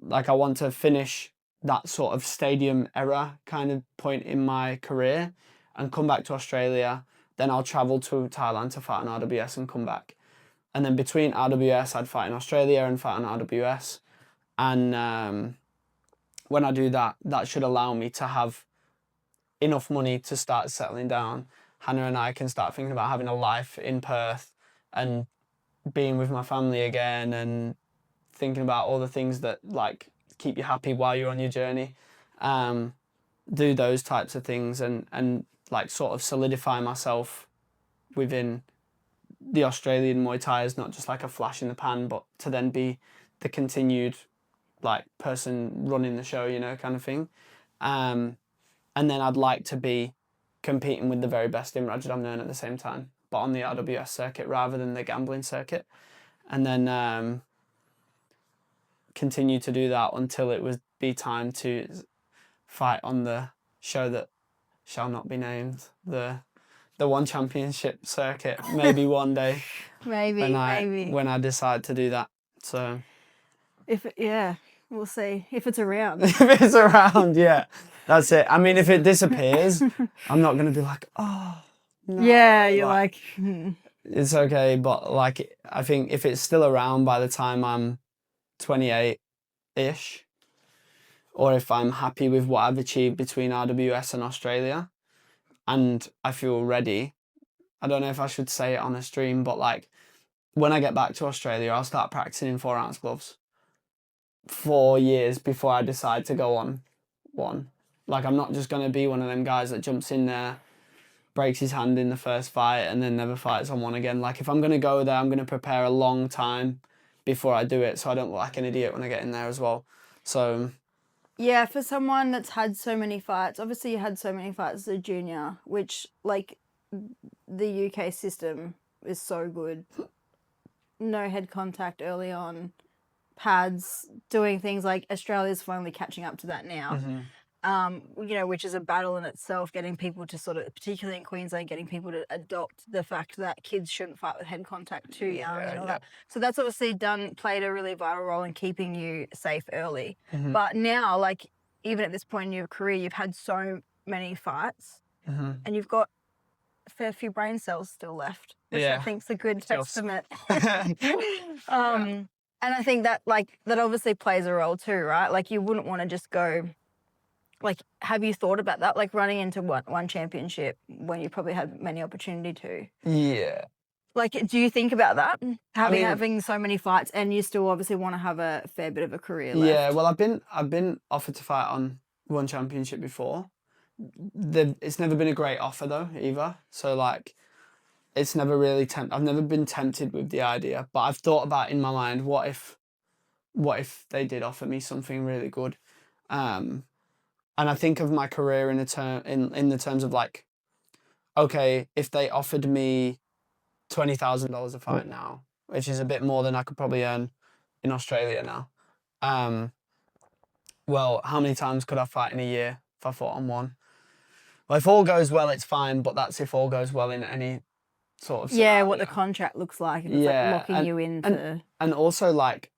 Like, I want to finish that sort of stadium era kind of point in my career and come back to Australia. Then I'll travel to Thailand to fight on RWS and come back. And then between RWS, I'd fight in Australia and fight on RWS. And when I do that, that should allow me to have enough money to start settling down. Hannah and I can start thinking about having a life in Perth and being with my family again and thinking about all the things that, like, keep you happy while you're on your journey. Do those types of things and like sort of solidify myself within the Australian Muay Thai as not just like a flash in the pan, but to then be the continued like person running the show, you know, kind of thing. And then I'd like to be competing with the very best in Rajadamnern at the same time, but on the RWS circuit rather than the gambling circuit. And then continue to do that until it would be time to fight on the show that shall not be named, the one championship circuit, maybe one day. maybe. When I decide to do that. So we'll see if it's around. If it's around, yeah. That's it. I mean, if it disappears, I'm not going to be like, oh, no. Yeah, you're like It's okay, but like, I think if it's still around by the time I'm 28-ish, or if I'm happy with what I've achieved between RWS and Australia, and I feel ready, I don't know if I should say it on a stream, but like, when I get back to Australia, I'll start practicing in 4-ounce gloves 4 years before I decide to go on one. Like, I'm not just going to be one of them guys that jumps in there, breaks his hand in the first fight, and then never fights on one again. Like, if I'm going to go there, I'm going to prepare a long time before I do it, so I don't look like an idiot when I get in there as well. So yeah, for someone that's had so many fights, obviously you had so many fights as a junior, which, like, the UK system is so good. No head contact early on, pads, doing things like Australia's finally catching up to that now. You know, which is a battle in itself, getting people to sort of, particularly in Queensland, getting people to adopt the fact that kids shouldn't fight with head contact too young and all that. So that's obviously played a really vital role in keeping you safe early. But now, like, even at this point in your career, you've had so many fights and you've got a fair few brain cells still left, which I think's a good testament. And I think that, like, that obviously plays a role too, right? Like, you wouldn't want to just go, like, have you thought about that? Like, running into one championship when you probably had many opportunity to. yeah. Like, do you think about that? Having so many fights, and you still obviously want to have a fair bit of a career left. Yeah, well, I've been offered to fight on one championship before. It's never been a great offer though, either. So like, it's never really I've never been tempted with the idea, but I've thought about in my mind, what if they did offer me something really good? And I think of my career in the terms of like, okay, if they offered me $20,000 a fight now, which is a bit more than I could probably earn in Australia now. Well, how many times could I fight in a year if I fought on one? Well, if all goes well, it's fine, but that's if all goes well in any sort of scenario. Yeah, what the contract looks like. If it's like locking you into... And also, like,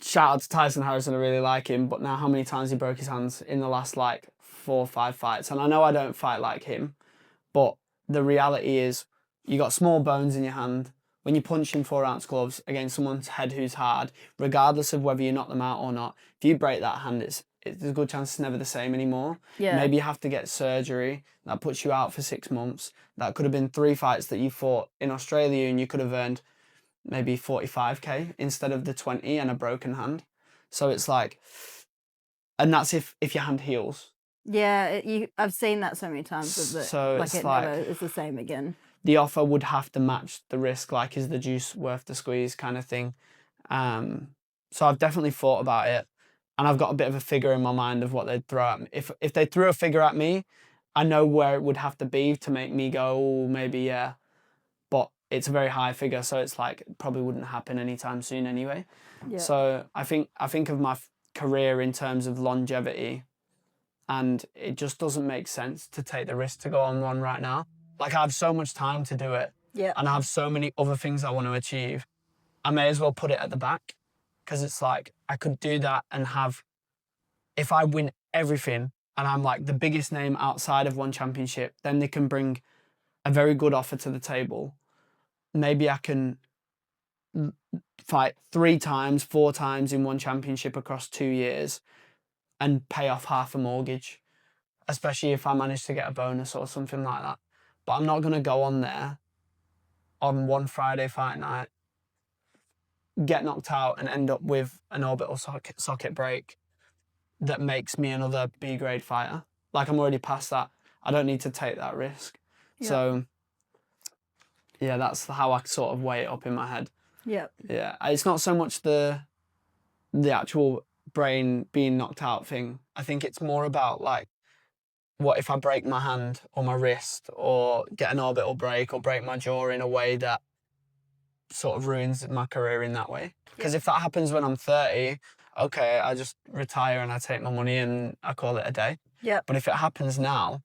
shout out to Tyson Harrison, I really like him, but now how many times he broke his hands in the last, like, 4 or 5 fights? And I know I don't fight like him, but the reality is you got small bones in your hand. When you punch in 4-ounce gloves against someone's head who's hard, regardless of whether you knock them out or not, if you break that hand, there's a good chance it's never the same anymore. Yeah. Maybe you have to get surgery. That puts you out for 6 months. That could have been 3 fights that you fought in Australia and you could have earned maybe 45k instead of the 20 and a broken hand. So it's like, and that's if your hand heals. Yeah, I've seen that so many times. So like it's it like, never is the same again. The offer would have to match the risk, like, is the juice worth the squeeze kind of thing. So I've definitely thought about it, and I've got a bit of a figure in my mind of what they'd throw at me. If they threw a figure at me, I know where it would have to be to make me go, oh, maybe, yeah. But it's a very high figure, so it's like, it probably wouldn't happen anytime soon anyway. Yeah. So I think of my career in terms of longevity, and it just doesn't make sense to take the risk to go on one right now. Like, I have so much time to do it. Yeah. And I have so many other things I want to achieve. I may as well put it at the back, because it's like, I could do that and have, if I win everything and I'm like the biggest name outside of one championship, then they can bring a very good offer to the table. Maybe I can fight 3 times, 4 times in one championship across 2 years and pay off half a mortgage, especially if I manage to get a bonus or something like that. But I'm not going to go on there on one Friday fight night, get knocked out and end up with an orbital socket break that makes me another B-grade fighter. Like, I'm already past that. I don't need to take that risk. Yeah. So, yeah, that's how I sort of weigh it up in my head. Yeah. Yeah. It's not so much the actual brain being knocked out thing. I think it's more about, like, what if I break my hand or my wrist or get an orbital break or break my jaw in a way that sort of ruins my career in that way? Because if that happens when I'm 30, okay, I just retire and I take my money and I call it a day. Yeah. But if it happens now,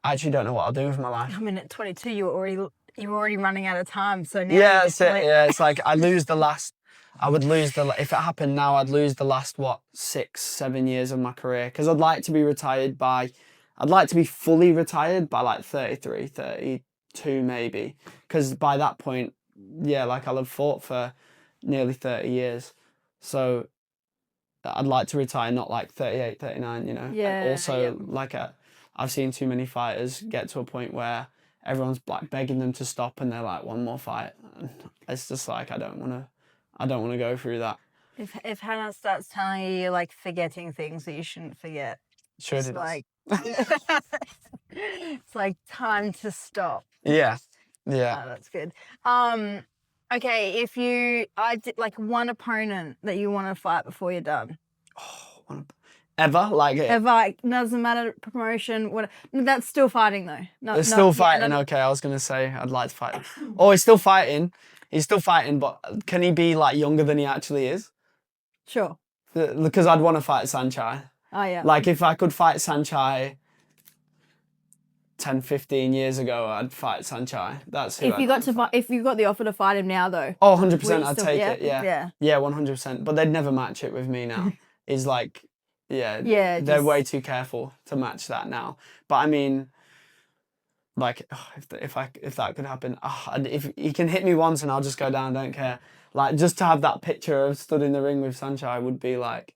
I actually don't know what I'll do with my life. I mean, at 22, you're already running out of time. So now yeah, that's it. Yeah, it's like if it happened now, I'd lose the last, 6, 7 years of my career. Because I'd like to be fully retired by like 33, 32 maybe. Because by that point, yeah, like, I'll have fought for nearly 30 years. So I'd like to retire not like 38, 39, you know. Yeah. And also, I've seen too many fighters get to a point where everyone's like begging them to stop and they're like, one more fight. And it's just like, I don't want to go through that. If Hannah starts telling you you're like forgetting things that you shouldn't forget, Sure, it's like it's like time to stop. Yeah. Oh, that's good. Okay, I did like one opponent that you want to fight before you're done. Oh, ever? Like it? Ever, like, doesn't matter, promotion, what? That's still fighting though. It's still fighting. Yeah, okay, I was gonna say I'd like to fight. Oh, he's still fighting. But can he be like younger than he actually is? Sure. Because I'd want to fight Sanchai. Oh yeah. Like, if I could fight Sanchai 10, 15 years ago, I'd fight Sanchai. That's who. If you got the offer to fight him now though. Oh, 100%, I'd take it. Yeah. Yeah, 100%. But they'd never match it with me now. It's like, yeah, they're way too careful to match that now. But I mean, like, if that could happen, if he can hit me once and I'll just go down, don't care. Like, just to have that picture of stood in the ring with Sanchai would be like,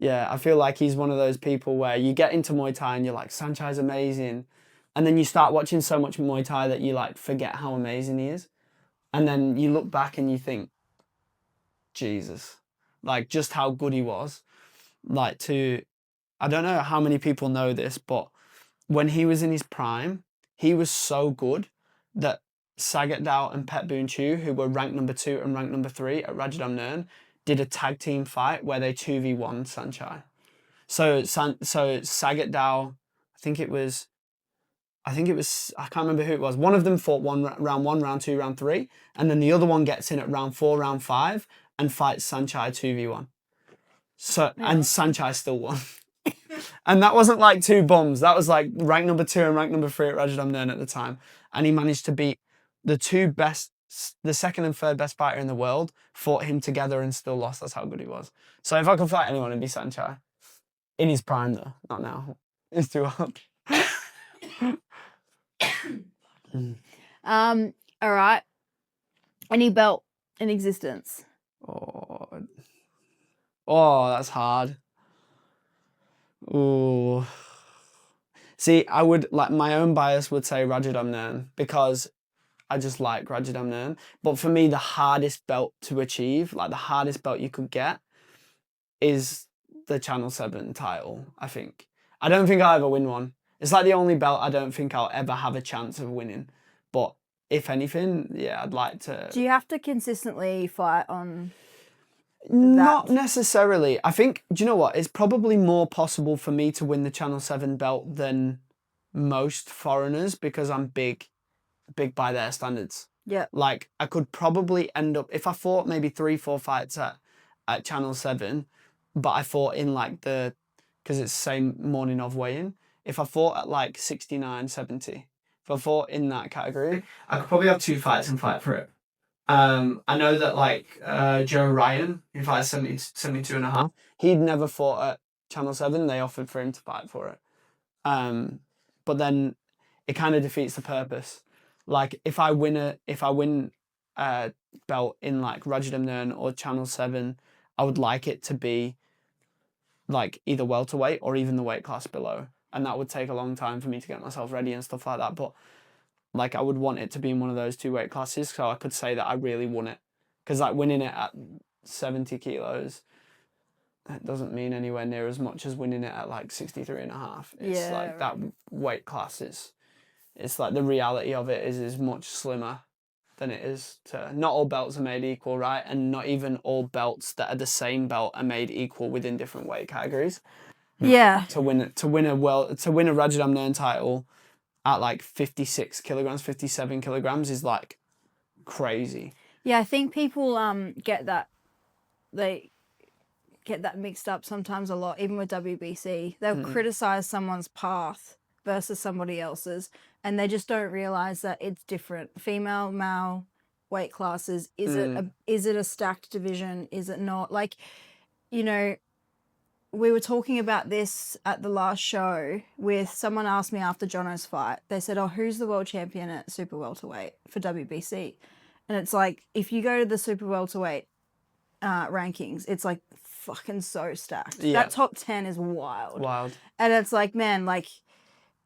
yeah, I feel like he's one of those people where you get into Muay Thai and you're like, Sanchai's amazing. And then you start watching so much Muay Thai that you like forget how amazing he is. And then you look back and you think, Jesus, like, just how good he was. Like, I don't know how many people know this, but when he was in his prime, he was so good that Sagat Dao and Pet Boon Chu, who were ranked number 2 and ranked number 3 at Rajadam Nern, did a tag team fight where they 2v1 Sanchai. So Sagat Dow, I can't remember who it was. One of them fought round one, round two, round three, and then the other one gets in at round four, round five, and fights Sanchai 2v1. So and Sanchai still won. And that wasn't like two bums. That was like rank number 2 and rank number 3 at Rajadamnern at the time. And he managed to beat the second and third best fighter in the world, fought him together and still lost. That's how good he was. So if I could fight anyone, it'd be Sanchai. In his prime though, not now. It's too hard. All right. Any belt in existence? Oh, that's hard. Ooh. See, I would like my own bias would say Rajadamnern because I just like Rajadamnern. But for me, the hardest belt to achieve, like the hardest belt you could get, is the Channel 7 title, I think. I don't think I'll ever win one. It's like the only belt I don't think I'll ever have a chance of winning. But if anything, yeah, I'd like to... Do you have to consistently fight on... Not necessarily. I think, do you know what? It's probably more possible for me to win the Channel 7 belt than most foreigners because I'm big by their standards. Yeah. Like, I could probably end up, if I fought maybe 3-4 fights at Channel 7, but I fought in like because it's the same morning of weigh-in, if I fought at like 69, 70, if I fought in that category, I could probably have 2 fights and fight for it. I know that like Joe Ryan, who fights 72 and a half, he'd never fought at Channel 7. They offered for him to fight for it. But then it kind of defeats the purpose. Like if I win a belt in like Rajadamnern or Channel 7, I would like it to be like either welterweight or even the weight class below. And that would take a long time for me to get myself ready and stuff like that. But like I would want it to be in one of those 2 weight classes so I could say that I really won it. Because like winning it at 70 kilos, that doesn't mean anywhere near as much as winning it at like 63 and a half. It's like that weight class it's like the reality of it is much slimmer than it is to... Not all belts are made equal, right? And not even all belts that are the same belt are made equal within different weight categories. Yeah. To win a Rajadamnern title at like 56 kilograms, 57 kilograms is like crazy. Yeah, I think people get that mixed up sometimes a lot, even with WBC. They'll criticize someone's path versus somebody else's, and they just don't realize that it's different. Female, male weight classes. Is it a stacked division? Is it not? Like, you know, we were talking about this at the last show with someone asked me after Jono's fight. They said, oh, who's the world champion at super welterweight for WBC? And it's like, if you go to the super welterweight rankings, it's like fucking so stacked. Yeah. That top 10 is wild. And it's like, man, like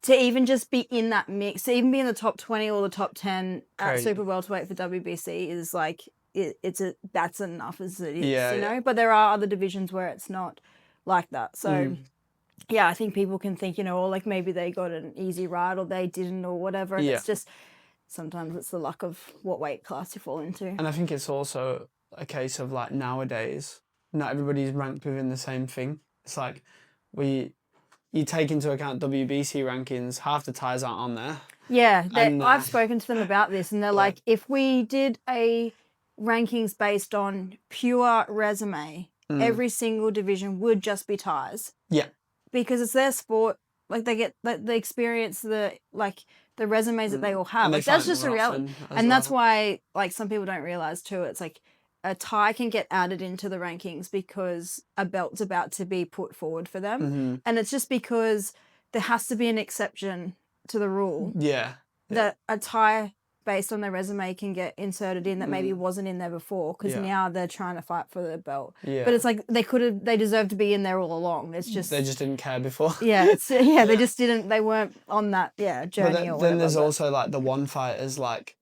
to even just be in that mix, to even be in the top 20 or the top 10 at super welterweight for WBC is like, that's enough as it is, you know? But there are other divisions where it's not like that. So yeah, I think people can think, you know, or like maybe they got an easy ride or they didn't or whatever. And it's just, sometimes it's the luck of what weight class you fall into. And I think it's also a case of like nowadays, not everybody's ranked within the same thing. It's like you take into account WBC rankings, half the ties aren't on there. Yeah, I've spoken to them about this and they're like, if we did a rankings based on pure resume, every single division would just be ties. Yeah. Because it's their sport. Like they get, like they experience the resumes that they all have. Like that's just a reality. And that's why like some people don't realize too, it's like a tie can get added into the rankings because a belt's about to be put forward for them. And it's just because there has to be an exception to the rule. That a tie based on their resume can get inserted in that maybe wasn't in there before because now they're trying to fight for the belt. But it's like they deserve to be in there all along. It's just... They just didn't care before. They just didn't, they weren't on that journey or whatever. Then there's also like the one fighters, like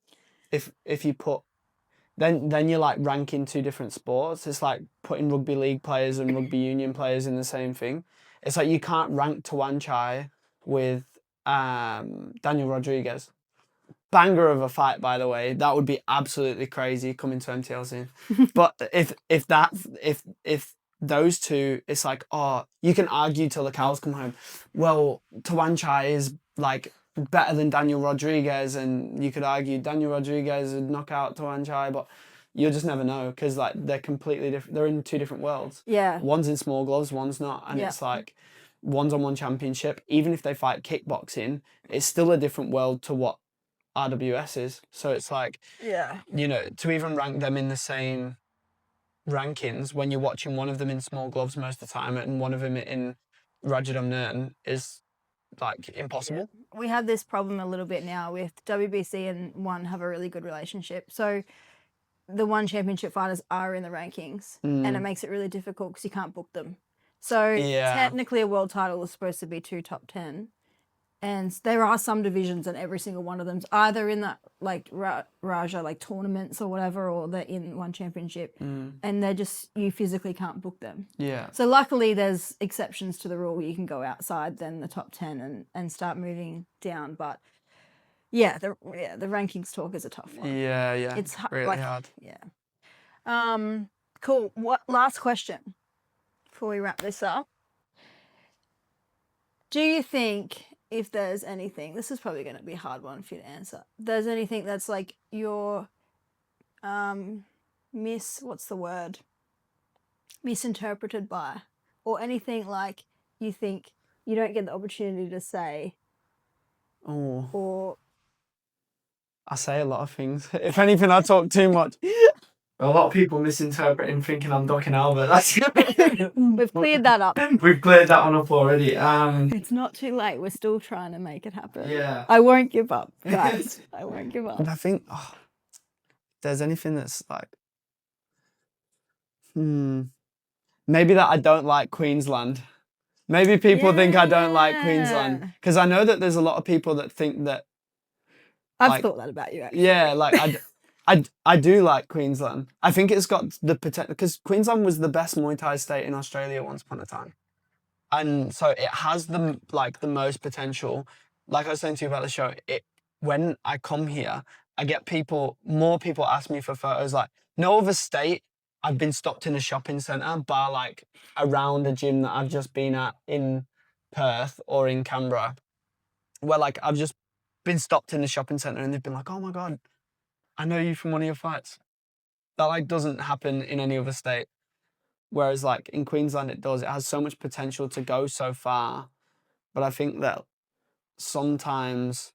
if you put, then you're like ranking 2 different sports. It's like putting rugby league players and rugby union players in the same thing. It's like you can't rank Tuan Chai with Daniel Rodriguez. Banger of a fight, by the way. That would be absolutely crazy coming to MTL soon. But if those two, it's like, oh, you can argue till the cows come home. Well, Tawanchai is like better than Daniel Rodriguez, and you could argue Daniel Rodriguez would knock out Tawanchai, but you'll just never know because like they're completely different. They're in two different worlds. Yeah. One's in small gloves, one's not, and it's like one's on one championship. Even if they fight kickboxing, it's still a different world to what RWS is. So it's like, you know, to even rank them in the same rankings when you're watching one of them in small gloves most of the time and one of them in Rajadam Nurten is like impossible. Yeah. We have this problem a little bit now with WBC and One have a really good relationship. So the One championship fighters are in the rankings and it makes it really difficult because you can't book them. So technically a world title is supposed to be 2 top 10. And there are some divisions and every single one of them's either in that like Raja like tournaments or whatever, or they're in One championship and they're just, you physically can't book them. Yeah. So luckily there's exceptions to the rule. You can go outside then the top 10 and start moving down. But yeah, the rankings talk is a tough one. Yeah. It's really hard. Yeah. Cool. What last question before we wrap this up? Do you think, if there's anything, this is probably going to be a hard one for you to answer, there's anything that's like your misinterpreted by, or anything like you think you don't get the opportunity to say? Or I say a lot of things. If anything, I talk too much. A lot of people misinterpret and thinking I'm ducking Albert. That's we've cleared that up. We've cleared that one up already. It's not too late. We're still trying to make it happen. Yeah. I won't give up, guys. I won't give up. And I think if there's anything that's like, maybe that I don't like Queensland. Maybe people think I don't like Queensland because I know that there's a lot of people that think that. I've thought that about you, actually. Yeah, like I do like Queensland. I think it's got the potential because Queensland was the best Muay Thai state in Australia once upon a time, and so it has the most potential. Like I was saying to you about the show, when I come here, I get more people ask me for photos. Like no other state, I've been stopped in a shopping centre, bar like around a gym that I've just been at in Perth or in Canberra, where like I've just been stopped in the shopping centre and they've been like, "Oh my God, I know you from one of your fights." That like doesn't happen in any other state. Whereas like in Queensland it does. It has so much potential to go so far. But I think that sometimes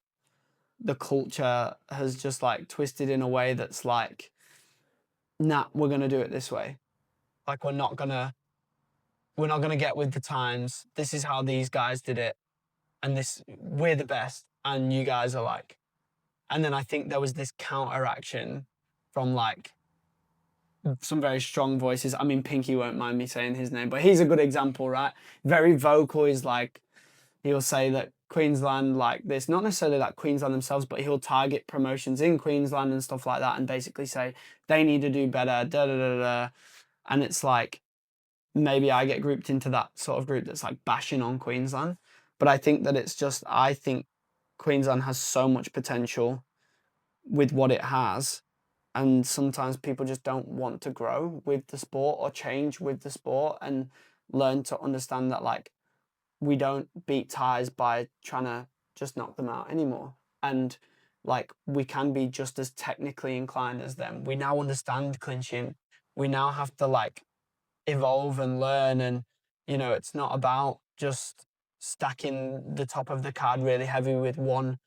the culture has just like twisted in a way that's like, nah, we're gonna do it this way. Like we're not gonna get with the times. This is how these guys did it. And we're the best. And you guys are like. And then I think there was this counteraction from like some very strong voices. I mean, Pinky won't mind me saying his name, but he's a good example, right? Very vocal. He's like, he'll say that Queensland like this, not necessarily like Queensland themselves, but he'll target promotions in Queensland and stuff like that and basically say they need to do better, da-da-da-da. And it's like, maybe I get grouped into that sort of group that's like bashing on Queensland. But I think that I think Queensland has so much potential with what it has, and sometimes people just don't want to grow with the sport or change with the sport and learn to understand that like we don't beat Thais by trying to just knock them out anymore, and like we can be just as technically inclined as them. We now understand clinching. We now have to like evolve and learn, and you know, it's not about just stacking the top of the card really heavy with one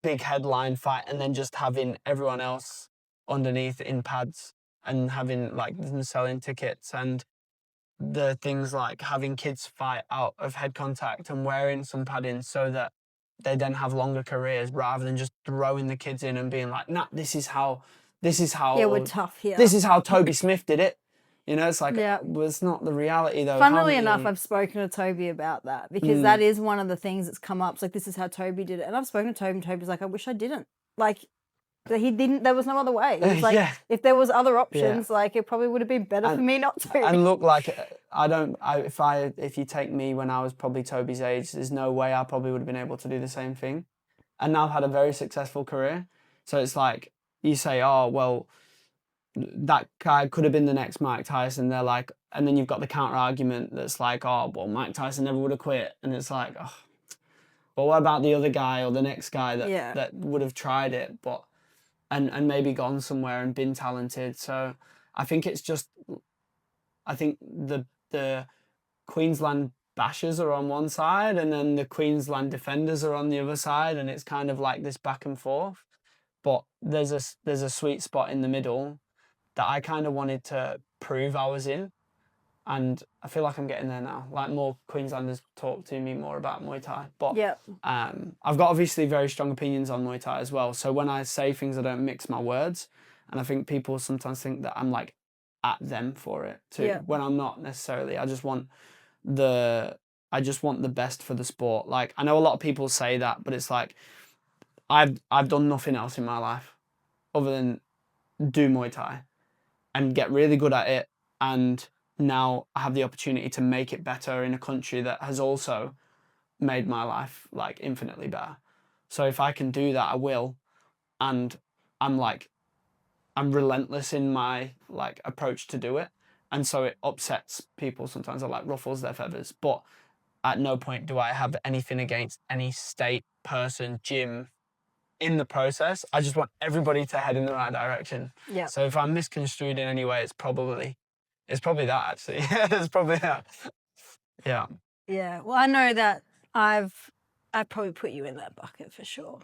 big headline fight and then just having everyone else underneath in pads and having like them selling tickets, and the things like having kids fight out of head contact and wearing some padding so that they then have longer careers rather than just throwing the kids in and being like, nah, this is how yeah, we're tough here. This is how Toby Smith did it. You know, it's like, well, it's not the reality though. Funnily enough, I've spoken to Toby about that because that is one of the things that's come up. It's like, this is how Toby did it. And I've spoken to Toby and Toby's like, I wish I didn't. Like, he didn't, there was no other way. It's like, if there was other options, like it probably would have been better for me not to. And look, like, if you take me when I was probably Toby's age, there's no way I probably would have been able to do the same thing. And now I've had a very successful career. So it's like, you say, oh, well, that guy could have been the next Mike Tyson. They're like, and then you've got the counter argument that's like, oh, well, Mike Tyson never would have quit. And it's like, oh, well, what about the other guy or the next guy that would have tried it, but and maybe gone somewhere and been talented? So I think it's just, I think the Queensland bashers are on one side and then the Queensland defenders are on the other side, and it's kind of like this back and forth. But there's a sweet spot in the middle that I kind of wanted to prove I was in. And I feel like I'm getting there now. Like, more Queenslanders talk to me more about Muay Thai. But I've got obviously very strong opinions on Muay Thai as well. So when I say things, I don't mix my words. And I think people sometimes think that I'm like at them for it too. When I'm not necessarily. I just want the best for the sport. Like, I know a lot of people say that, but it's like I've done nothing else in my life other than do Muay Thai and get really good at it, and now I have the opportunity to make it better in a country that has also made my life like infinitely better. So if I can do that, I will. And I'm relentless in my like approach to do it. And so it upsets people sometimes, or like ruffles their feathers. But at no point do I have anything against any state, person, gym in the process. I just want everybody to head in the right direction. Yeah. So if I'm misconstrued in any way, it's probably that, actually. It's probably that. Yeah. Yeah. Well, I know that I'd probably put you in that bucket for sure.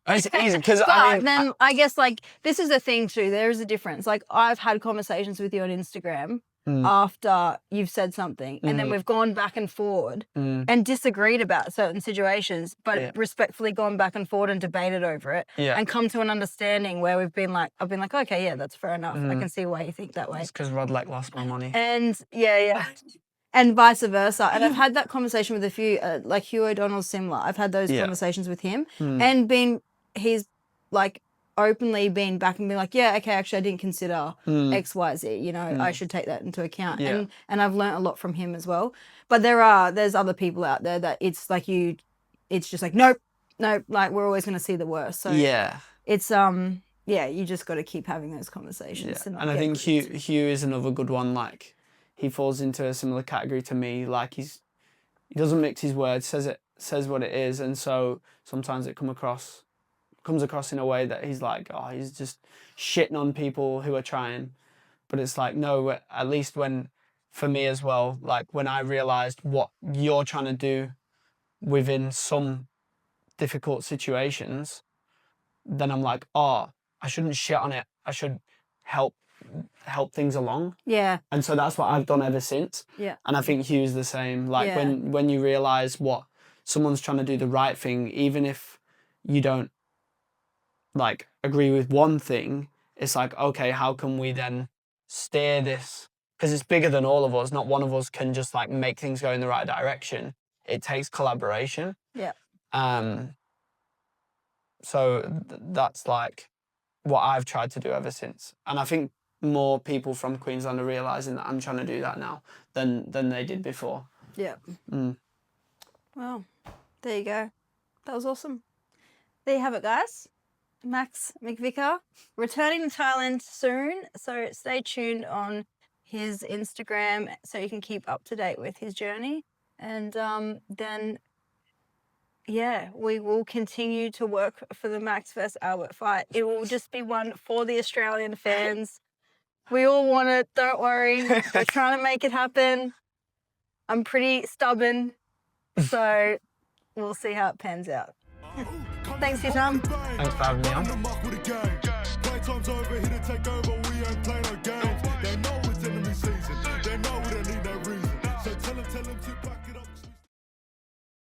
It's easy because I guess like this is the thing too. There is a difference. Like, I've had conversations with you on Instagram after you've said something, and then we've gone back and forward and disagreed about certain situations, but respectfully gone back and forward and debated over it and come to an understanding where I've been like, okay, yeah, that's fair enough. I can see why you think that way. It's because Rodlek lost my money. And and vice versa. And I've had that conversation with a few, like Hugh O'Donnell's similar. I've had those conversations with him and he's like openly been back and been like, yeah, okay, actually I didn't consider X, Y, Z, you know, I should take that into account. And I've learnt a lot from him as well. But there's other people out there that it's like it's just like, nope, like we're always going to see the worst. So it's, you just got to keep having those conversations. And I think Hugh is another good one. Like, he falls into a similar category to me. Like, he doesn't mix his words, says what it is. And so sometimes it comes across in a way that he's like, oh, he's just shitting on people who are trying. But it's like, no, at least for me as well, like when I realized what you're trying to do within some difficult situations, then I'm like, oh, I shouldn't shit on it. I should help things along. Yeah. And so that's what I've done ever since. Yeah. And I think Hugh's the same. Like when you realize what someone's trying to do the right thing, even if you don't like agree with one thing, it's like, okay, how can we then steer this? Because it's bigger than all of us. Not one of us can just like make things go in the right direction. It takes collaboration. Yeah. So that's like what I've tried to do ever since. And I think more people from Queensland are realising that I'm trying to do that now than they did before. Yeah. Well, there you go. That was awesome. There you have it, guys. Max Mcvicker returning to Thailand soon, so stay tuned on his Instagram so you can keep up to date with his journey. And then we will continue to work for the Max vs Albert fight. It will just be one for the Australian fans. We all want it, don't worry. We're trying to make it happen. I'm pretty stubborn, so we'll see how it pans out. Thanks for your time. Thanks for having me on.